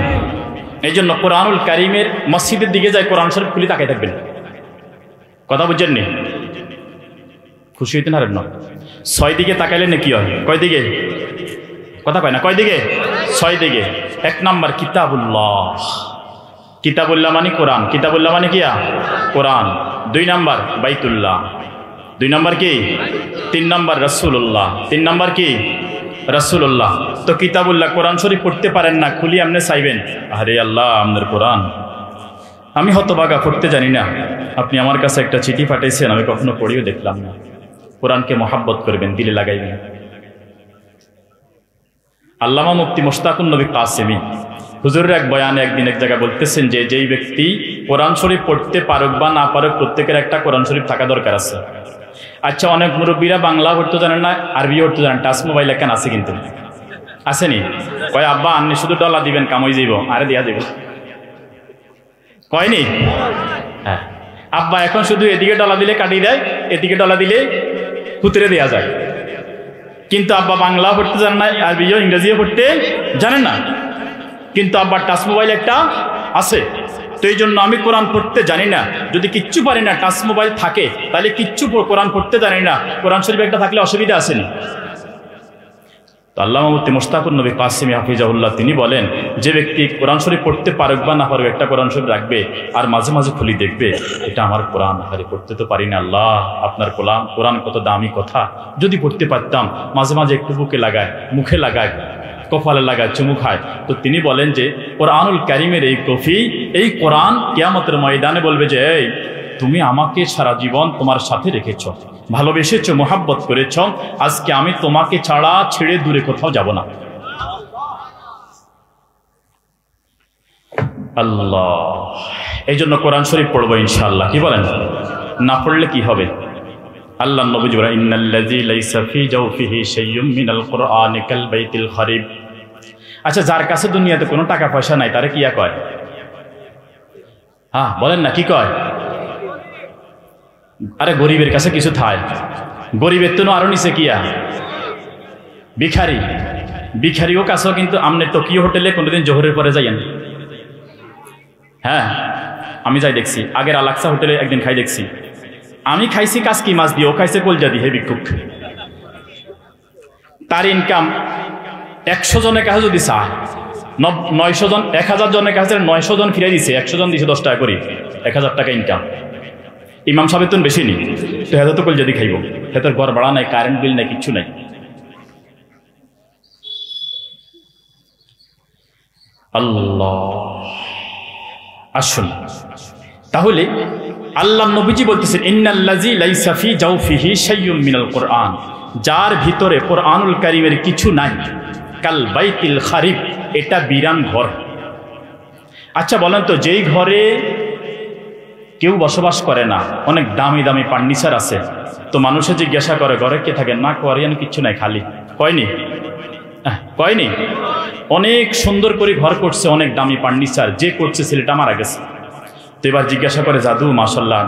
এই জন্য কোরআনুল কারীমের মসজিদের দিকে যায়, কোরআন শরীফ খুলে তাকাই থাকবেন। কথা বুঝছেন নি? খুশি হইতে না? 6 দিকে তাকাইলে না কি হয়? কয় দিকে? কথা কয় না, কয় দিকে? 6 দিকে। 1 নাম্বার কিতাবুল্লাহ, কিতাবুল্লাহ মানে কোরআন, কিতাবুল্লাহ মানে কি? কোরআন। 2 নাম্বার বাইতুল্লাহ, 2 নাম্বার কি? 3 নাম্বার রাসূলুল্লাহ, 3 নাম্বার কি? রাসূলুল্লাহ। তো কিতাবুল্লাহ কোরআন শরীফ পড়তে পারেন না, খুলি আপনি চাইবেন, আরে আল্লাহ আপনার কোরআন আমি হতভাগা পড়তে জানি না, আপনি আমার কাছে একটা চিঠি পাঠাইছেন, আমি কখনো পড়িও দেখলাম না। কোরআনকে মহাব্বত করবেন, দিলে লাগাইবেন। আল্লামা মুফতি মুশতাকুন নবী কাসেমি হুজুরের এক বয়ানে একদিন এক জায়গায় বলতেছেন যে যেই ব্যক্তি কোরআন শরীফ পড়তে পারুক বা না পারুক, প্রত্যেকের একটা কোরআন শরীফ থাকা দরকার আছে। আচ্ছা অনেক মুরব্বীরা বাংলা পড়তে জানেন না, আরবি পড়তে জানেন, টাচ মোবাইল একখান আছে, কিন্তু আসেনি? কয় আব্বা আপনি শুধু ডলা দিবেন কাম হয়ে যাইব, আরে দিয়া দিব, কয়নি? হ্যাঁ আব্বা এখন শুধু এদিকে ডলা দিলে কাটিয়ে দেয়, এদিকে ডলা দিলে ফুতরে দেওয়া যায়, কিন্তু আব্বা বাংলা পড়তে জানেন না, আরবিও ইংরেজিও পড়তে জানেন না, কিন্তু আব্বার টাচ মোবাইল একটা আছে। তো এই জন্য আমি কোরআন পড়তে জানি না, যদি কিচ্ছু পারি না, টাচ মোবাইল থাকে তাহলে কিচ্ছু কোরআন পড়তে জানি না, কোরআন শরীফ একটা থাকলে অসুবিধা আসেনি। তো আল্লামা মুফতি মুশতাকুন নবী কাসেমি হাফিজাহুল্লাহ তিনি বলেন, যে ব্যক্তি কোরআন শরীফ পড়তে পারুক বা না পারুক একটা কোরআন শরীফ রাখবে, আর মাঝে মাঝে খুলি দেখবে, এটা আমার কোরআন, আরে পড়তে তো পারি না, আল্লাহ আপনার কোরআন কত দামি কথা, যদি পড়তে পারতাম, মাঝে মাঝে একটু বুকে লাগায়, মুখে লাগায়, কপালে লাগায়, চুমু খায়। তো তিনি বলেন যে কোরআনুল কারীমের এই কফি, এই কোরআন কিয়ামতের ময়দানে বলবে যে এই তুমি আমাকে সারা জীবন তোমার সাথে রেখেছ, ভালোবেসেছো, মোহাব্বত করেছ, আজকে আমি তোমাকে ছাড়া ছেড়ে দূরে কোথাও যাব না। আল্লাহ, এই জন্য কোরআন শরীফ পড়বো ইনশাআল্লাহ, কি বলেন? না পড়লে কি হবে? আল্লাহ নবী বলেন ইন্নাল্লাযী লাইসা ফী জাওফিহি শাইউম মিনাল কুরআনি কাল বাইতিল খারিব। আচ্ছা, যার কাছে দুনিয়াতে কোনো টাকা পয়সা নাই তারে কিয়া কয়? হ্যাঁ বলেন না, কি কয়? আরে গরিবের কাছে কিছু থায়, গরিবের তো আরো নিচে কিয়া ভিখারি। ভিখারিও কাছেও কিন্তু আমনে টোকিও হোটেলে কোনোদিন জোহরের পরে যাইয়েন? হ্যাঁ আমি যাই দেখছি, আগের আলাক্সা হোটেলে একদিন খাই দেখছি। আমি খাইছি কাসকি মাছ দিয়ে, ও খাইছে কলজা দিয়ে। হে ভিক্ষুক, তার ইনকাম 100 জনের কাছে যদি চায় 900 জন, 1000 জনের কাছে 900 জন ফিরে দিছে, 100 জন দিছে 10 টাকা করে, 1000 টাকা ইনকাম। ইমাম সাহেবের তো বেশি নেই, তো হেতো তো কলজা দিয়ে খাইব, হেতর ঘর ভাড়া নাই, কারেন্ট বিল নাই, কিচ্ছু নাই। আল্লাহ, আসুন তাহলে আল্লাহ নবীজি বলতেছেন ইন্নাল্লাযী লাইসা ফী জাওফিহি শাইউম মিনাল কুরআন, যার ভিতরে কুরআনুল কারীমের কিছু নাই, কাল বাইতিল খারিব, এটা বিরান ঘর। আচ্ছা বলেন তো, যেই ঘরে কেউ বসবাস করে না, অনেক দামি দামি ফার্নিচার আছে, তো মানুষে জিজ্ঞাসা করে ঘরে কে থাকে? না কোয়ারিয়ান কিচ্ছু নাই, খালি। কয়নি? কয়নি? অনেক সুন্দর করে ঘর করছে, অনেক দামি ফার্নিচার, যে করছে ছেলেটা মারা গেছে। তো এবার জিজ্ঞাসা করে জাদু মাশাল্লাহ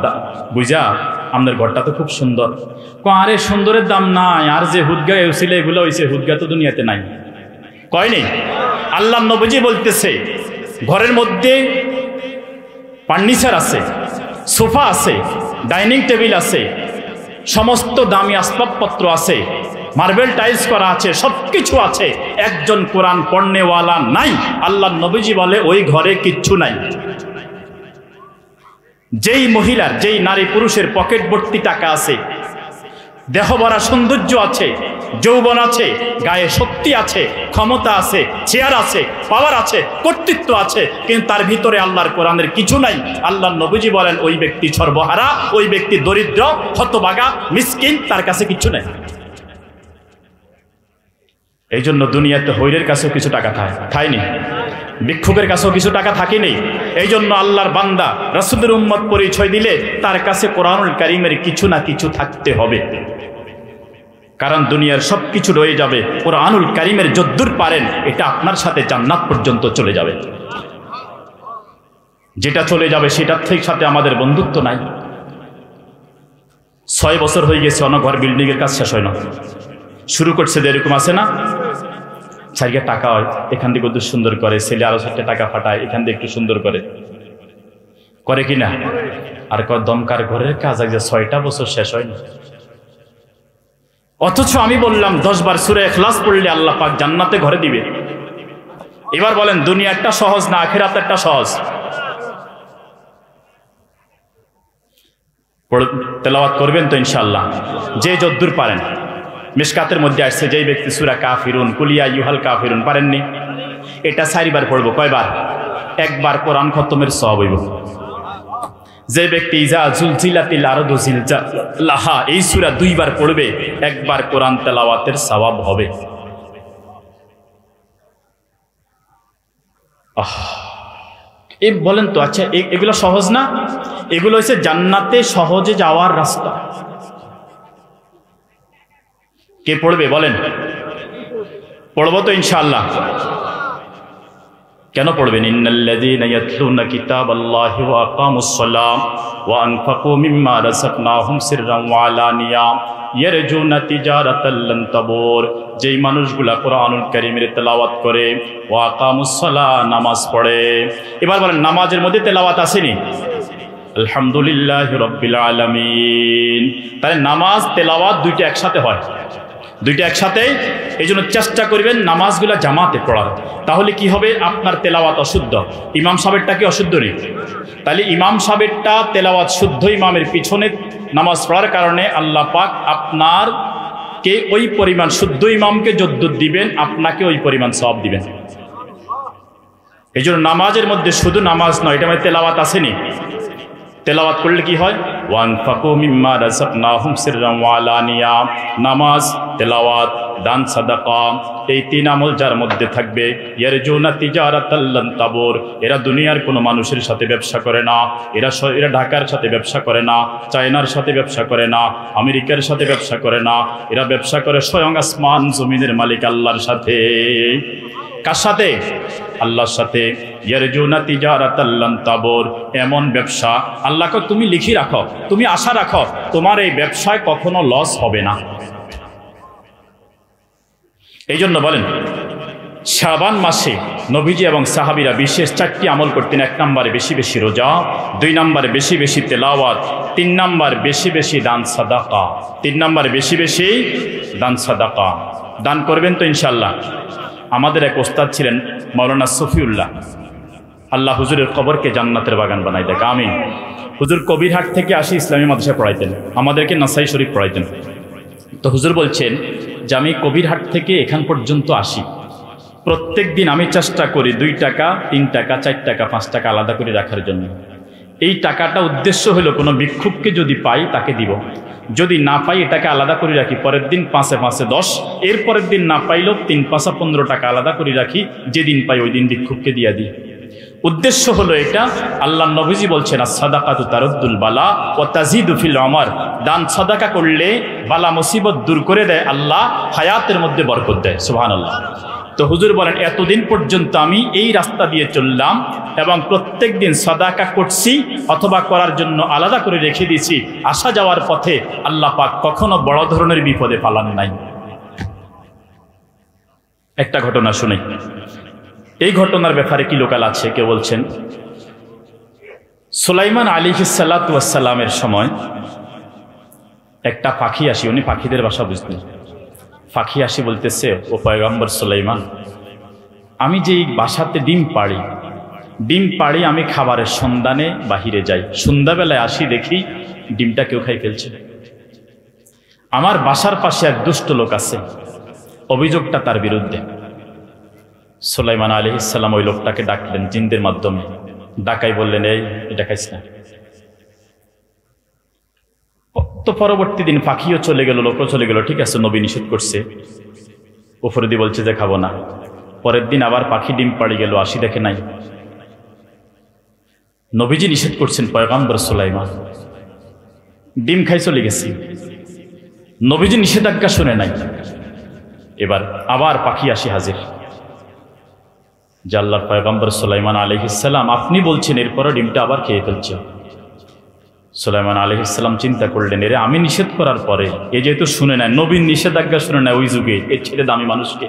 বুঝা আমাদের ঘরটা তো খুব সুন্দর। আরে সুন্দরের দাম নাই, আর যে হুদগা এসেছিল এগুলো হয়েছে, হুদগা তো দুনিয়াতে নাই। কয়নি? আল্লাহ নবীজি বলতেছে ঘরের মধ্যে ফার্নিচার আছে, সোফা আছে, ডাইনিং টেবিল আছে, সমস্ত দামি আসবাবপত্র আছে, মার্বেল টাইলস করা আছে, সবকিছু আছে, একজন কোরআন পড়নেওয়ালা নাই। আল্লাহ নবীজি বলে ওই ঘরে কিচ্ছু নাই। যেই মহিলার, যেই নারী পুরুষের পকেট ভর্তি টাকা আছে, দেহ ভরা সৌন্দর্য আছে, যৌবন আছে, গায়ে শক্তি আছে, ক্ষমতা আছে, চেয়ার আছে, পাওয়ার আছে, কর্তৃত্ব আছে, কিন্তু তার ভিতরে আল্লাহর কোরআনের কিছু নাই, আল্লাহ নবীজি বলেন ওই ব্যক্তি সর্বহারা, ওই ব্যক্তি দরিদ্র, হতভাগা, মিসকিন, তার কাছে কিছু নাই। এই জন্য দুনিয়াতে হৈরের কাছেও কিছু টাকা থায়নি, ভিক্ষুকের কাছেও কিছু টাকা থাকেনি। এই জন্য আল্লাহর বান্দা রাসূলের উম্মত পরিচয় দিলে তার কাছে কোরআনুল কারীমের কিছু না কিছু থাকতে হবে, কারণ দুনিয়ার সবকিছু রয়ে যাবে, কোরআনুল কারীমের যদ্দূর পারেন এটা আপনার সাথে জান্নাত পর্যন্ত চলে যাবে। যেটা চলে যাবে সেটার থেকে সাথে আমাদের বন্ধুত্ব নাই। 6 বছর হয়ে গেছে অনঘর বিল্ডিং এর কাজ শেষ হয় না, শুরু করছে এরকম আছে না, সাইকে টাকা হয়, এখান থেকে একটু সুন্দর করে, ছেলে আরো 7 টাকা ফাটায়, এখান থেকে একটু সুন্দর করে কিনা? আর দমকার ঘরের কাজ আগে 6টা বছর শেষ হয় না। অথচ আমি বললাম 10 বার সূরা ইখলাস পড়লে আল্লাহ পাক জান্নাতে ঘরে দিবে। এবার বলেন দুনিয়াটা সহজ না আখিরাতেরটা সহজ? তেলাওয়াত করবেন তো ইনশাআল্লাহ, যে যদ্দূর পারেন। মিশকাতের মধ্যে আসছে যেই ব্যক্তি সূরা কাফিরুন, কুল ইয়া আইয়ুহাল কাফিরুন পারেননি, এটা 4 বার পড়বো। কয়বার? 1 বার কোরআন খতমের সওয়াব হইব। যে ব্যক্তি ইজা জুলজিলাতিল আরদু জিলজালাহা এই সূরা 2 বার পড়বে, 1 বার কোরআন তেলাওয়াতের সওয়াব হবে। এই বলেন তো, আচ্ছা এগুলো সহজ না? এগুলো হচ্ছে জান্নাতে সহজে যাওয়ার রাস্তা। কে পড়বে বলেন? পড়বো তো ইনশাআল্লাহ। কেন পড়বেন? ইন্নাল্লাযীনা ইয়াতলুনা কিতাবাল্লাহি ওয়া আকামুস সালাম ওয়া আনফাকু মিম্মা রাযাকনাহুম সিররান ওয়া আলানিয়া ইয়ারজুনা তিজারাতাল লান তাবুর। যেই মানুষগুলা কোরআনুল কারীমের তেলাওয়াত করে, ওয়া আকামুস সালাহ, নামাজ পড়ে। এবার বলেন নামাজের মধ্যে তেলাওয়াত আসেনি? আলহামদুলিল্লাহি রাব্বিল আলামিন। তাহলে নামাজ তেলাওয়াত দুইটা একসাথে হয়, দুইটা একসাথে। এই জন্য চেষ্টা করবেন নামাজগুলা জামাতে পড়ার। তাহলে কি হবে? আপনার তেলাওয়াত অশুদ্ধ, ইমাম সাহেবটা কি অশুদ্ধ নেই? তাহলে ইমাম সাহেবটা তেলাওয়াত শুদ্ধ, ইমামের পিছনে নামাজ পড়ার কারণে আল্লাহ পাক আপনার কে ওই পরিমাণ, শুদ্ধ ইমামকে যদ্দুর দিবেন আপনাকে ওই পরিমাণ সওয়াব দিবেন। এই জন্য নামাজের মধ্যে শুধু নামাজ নয়, এটা মানে তেলাওয়াত আসেনি? তেলাওয়াত করলে কি হয়? ওয়ানফাকু মিম্মা রাযাকনাহুম সিররান ওয়া আলানিয়া। নামাজ, তেলাওয়াত, দান, সাদাকা, এই তিন আমল যার মধ্যে থাকবে, ইয়ারজুনা তিজারাতাল লান তাবুর, এরা দুনিয়ার কোনো মানুষের সাথে ব্যবসা করে না, এরা ঢাকার সাথে ব্যবসা করে না, চায়নার সাথে ব্যবসা করে না, আমেরিকার সাথে ব্যবসা করে না, এরা ব্যবসা করে স্বয়ং আসমান জমিনের মালিক আল্লাহর সাথে। কার সাথে? আল্লাহর সাথে। ইয়ারজুনা তিজারাতাল লান তাবুর, এমন ব্যবসা আল্লাহকে তুমি লিখে রাখো, তুমি আশা রাখো তোমার এই ব্যবসায় কখনো লস হবে না। এই জন্য বলেন শাবান মাসে নবীজি এবং সাহাবীরা বিশেষ 4টি আমল করতেন। 1 নম্বরে বেশি বেশি রোজা, 2 নম্বরে বেশি বেশি তেলাওয়াত, 3 নম্বর বেশি বেশি দান সাদাকা। 3 নম্বরে বেশি বেশি দান সাদাকা। দান করবেন তো ইনশাআল্লাহ। আমাদের এক ওস্তাদ ছিলেন মাওলানা সফিউল্লাহ, আল্লাহ হুজুরের কবরকে জান্নাতের বাগান বানাই দেখ, আমিন। হুজুর কবিরহাট থেকে আসি ইসলামী মাদ্রাসায় পড়াইতেন, আমাদেরকে নাসাই শরীফ পড়াইতেন। তো হুজুর বলছেন যে আমি কবিরহাট থেকে এখান পর্যন্ত আসি, প্রত্যেক দিন আমি চেষ্টা করি 2 টাকা, 3 টাকা, 4 টাকা, 5 টাকা আলাদা করে রাখার জন্য। এই টাকাটা উদ্দেশ্য হলো কোনো ভিক্ষুককে যদি পাই তাকে দিব, যদি না পাই এটাকে আলাদা করে রাখি, পরের দিন 5-এ 5-এ 10, এর পরের দিন না পাইলেও 3-5 15 টাকা আলাদা করে রাখি, যেদিন পাই ওই দিন ভিক্ষুককে দিয়ে দিই। উদ্দেশ্য হলো এটা। আল্লাহ নবীজি বলছেন আস-সাদাকাতু তারুদ্দুল বালা ওয়া তাজিদু ফিল উমর, দান সাদাকা করলে বালা মুসিবত দূর করে দেয় আল্লাহ, হায়াতের মধ্যে বরকত দেয়। সুবহানাল্লাহ। তো হুজুর বলেন এতদিন পর্যন্ত আমি এই রাস্তা দিয়ে চললাম এবং প্রত্যেক দিন সাদাকা করছি অথবা করার জন্য আলাদা করে রেখে দিয়েছি, আসা যাওয়ার পথে আল্লাহ পাক কখনো বড় ধরনের বিপদে ফালান নাই। একটা ঘটনা শুনি, এই ঘটনার ব্যাপারে কি লোকাল আছে কেউ বলছেন? সুলাইমান আলাইহিস সালাতু ওয়াস সালামের সময় একটা পাখি আসি, উনি পাখিদের ভাষা বুঝতেন। পাখি আসি বলতেছে, ও পয়গম্বর সুলাইমান, আমি যে বাসাতে ডিম পাড়ি আমি খাবারের সন্ধানে বাহিরে যাই, সন্ধ্যাবেলায় আসি দেখি ডিমটা কেউ খাই ফেলছে। আমার বাসার পাশে এক দুষ্ট লোক আছে, অভিযোগটা তার বিরুদ্ধে। সুলাইমান আলাইহিস সালাম ওই লোকটাকে ডাকলেন জিনদের মাধ্যমে, ডাকাই বললেন এই এটা খাইস না। তো পরবর্তী দিন পাখিও চলে গেল, লোকও চলে গেল, ঠিক আছে নবী নিষেধ করছে, উপরে দিয়ে বলছে যে খাবো না। পরের দিন আবার পাখি ডিম পাড়ি গেল, আসি দেখে নাই। নবীজি নিষেধ করছেন, পয়গম্বর সুলাইমান ডিম খাই চলে গেছি, নবীজি নিষেধাজ্ঞা শুনে নাই। এবার আবার পাখি আসি হাজির, যে আল্লাহর পয়গম্বর সুলাইমান আলাইহিস সালাম আপনি বলছেন, এরপরও ডিমটা আবার খেয়ে ফেলছে। সুলাইমান আলাইহিস সালাম চিন্তা করলেন, এরে আমি নিষেধ করার পরে এ যেহেতু শুনে নেয়, নবীর নিষেধাজ্ঞা শুনে নেয় ওই যুগে, এর ছেড়ে দামি মানুষকে,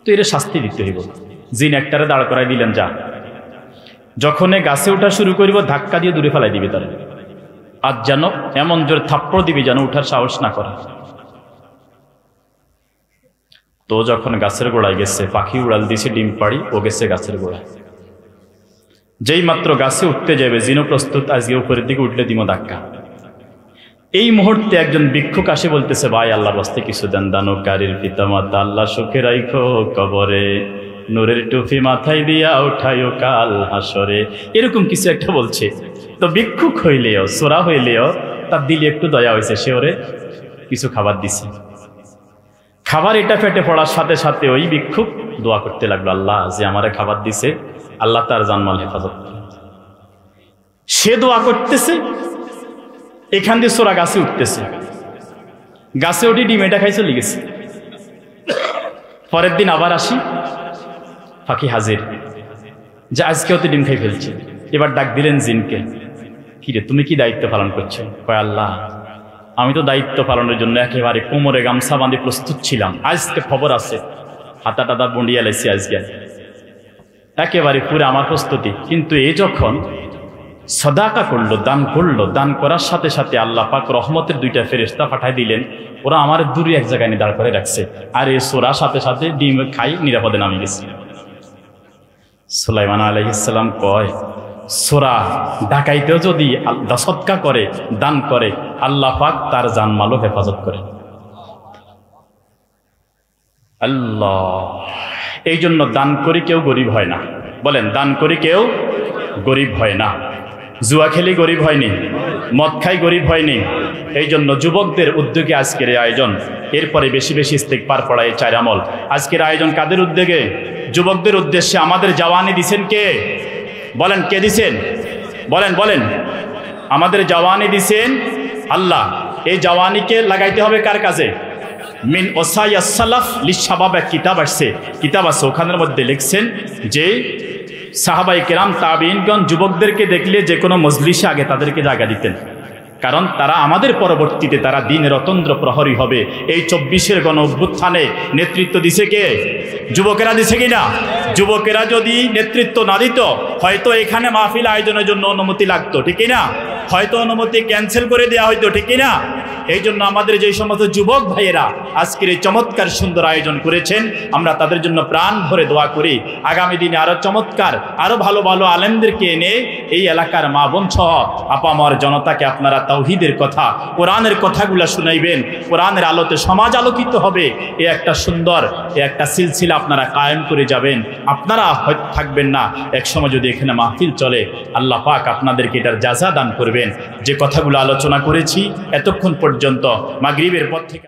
তো এর শাস্তি দিতে হইব। জিন একটারে দাঁড় করাই দিলেন, যা যখন গাছে ওঠা শুরু করিব ধাক্কা দিয়ে দূরে ফেলাই দিবে তারা, আজ যেন এমন জোরে থাপ্পড় দিবি যেন উঠার সাহস না করে। তো যখন গাছের গোড়ায় গেছে, পাখি উড়াল দিছে ডিম পাড়ি, ও গেছে গাছের গোড়ায়। যেই মাত্র গাছে উঠতে যাবে, জিনও প্রস্তুত, আজকে উপরের দিকে উঠলে দিমো ধাক্কা। এই মুহূর্তে একজন ভিক্ষুক আসে বলতেছে, ভাই আল্লাহর রাস্তে কিছু দেন, দানকারীর পিতামাতা আল্লাহ সুখে রাইখো কবরে, নূরের টুপি মাথায় দিয়া উঠাইও কাল হাসরে, এরকম কিছু একটা বলছে। তো ভিক্ষুক হইলেও, সোরা হইলেও তার দিলে একটু দয়া হয়েছে, সে ওরে কিছু খাবার দিছে। খাবার এটা পেটে পড়ার সাথে সাথে ওই ভিক্ষুক দোয়া করতে লাগলো, আল্লাহ যে আমারে খাবার দিছে আল্লাহ তার জানমাল হেফাজত। সে দোয়া করতেছে, এখান দিয়ে সোরা গাছে উঠতেছে, গাছে উঠে ডিম এটা খাই চলে গেছে। পরের দিন আবার আসি, পাখি হাজির, যে আজকেও তো ডিম খাই ফেলছে। এবার ডাক দিলেন জিনকে, কিরে তুমি কি দায়িত্ব পালন করছো? কয় আল্লাহ আমি তো দায়িত্ব পালনের জন্য একেবারে কোমরে গামছা বাঁধে প্রস্তুত ছিলাম, আজকে খবর আছে হাতা টাতা বন্ডিয়া লাইছি, আজকে একেবারে পুরো আমার প্রস্তুতি। কিন্তু এ যখন সাদাকা করলো, দান করার সাথে সাথে আল্লাহ পাক রহমতের 2টা ফেরেশতা পাঠাই দিলেন, ওরা আমার দূরে এক জায়গায় দাঁড় করে রাখছে, আর এই সোরা সাথে সাথে ডিম খাই নিরাপদে নামে গেছে। সুলাইমান আলাইহিস সালাম কয়, সোরা ডাকাইতেও যদি সদকা করে, দান করে, আল্লাহ পাক তার জানমালও হেফাজত করে। আল্লাহ, এই জন্য দান করি কেউ গরিব হয় না। বলেন, দান করি কেউ গরিব হয় না। জুয়া খেলি গরিব হয়নি, মদ খাই গরিব হয়নি। এই জন্য যুবকদের উদ্যোগে আজকের এই আয়োজন। এরপরে বেশি বেশি ইস্তেগফার পড়া, এই 4 আমল। আজকের আয়োজন কাদের উদ্যোগে? যুবকদের উদ্দেশ্যে। আমাদের জওয়ানি দিছেন কে? বলেন, কে দিছেন? বলেন বলেন। আমাদের জওয়ানি দিছেন আল্লাহ। এই জওয়ানিকে লাগাইতে হবে কার কাজে? মিন ওসাইয়া সালাফ লিশাবাব, এক কিতাব আসছে, কিতাব আছে, ওখানের মধ্যে লিখছেন যে সাহাবায়ে কেরাম তাবিঈনগণ যুবকদেরকে দেখলে যে কোনো মজলিসে আগে তাদেরকে জায়গা দিতেন, কারণ তারা আমাদের পরবর্তীতে তারা দ্বীনের অতন্দ্র প্রহরী হবে। এই 24-এর গণ অভ্যুত্থানে নেতৃত্ব দিছে কে? যুবকেরা দিছে কিনা? যুবকেরা যদি নেতৃত্ব না দিত হয়তো এখানে মাহফিল আয়োজনের জন্য অনুমতি লাগতো, ঠিক কিনা? হয়তো অনুমতি ক্যান্সেল করে দেওয়া হয়তো, ঠিক কিনা? এই জন্য আমাদের যে সমস্ত যুবক ভাইয়েরা আজকের এই চমৎকার সুন্দর আয়োজন করেছেন, আমরা তাদের জন্য প্রাণ ভরে দোয়া করি আগামী দিনে আরো চমৎকার, আরো ভালো ভালো আলেমদেরকে এনে এই এলাকার মা বোন সহ আপামর জনতাকে আপনারা তাওহীদের কথা, কোরআনের কথাগুলো শুনাইবেন। কোরআনের আলোতে সমাজ আলোকিত হবে। এই একটা সুন্দর একটা সিলসিলা আপনারা কায়েম করে যাবেন। আপনারা হয়তো থাকবেন না, একসময় যদি এখানে মাহফিল চলে আল্লাহ পাক আপনাদেরকে এটার জাযা দান করবেন। যে কথাগুলো আলোচনা করেছি এতক্ষণ পর্যন্ত মাগরিবের পর থেকে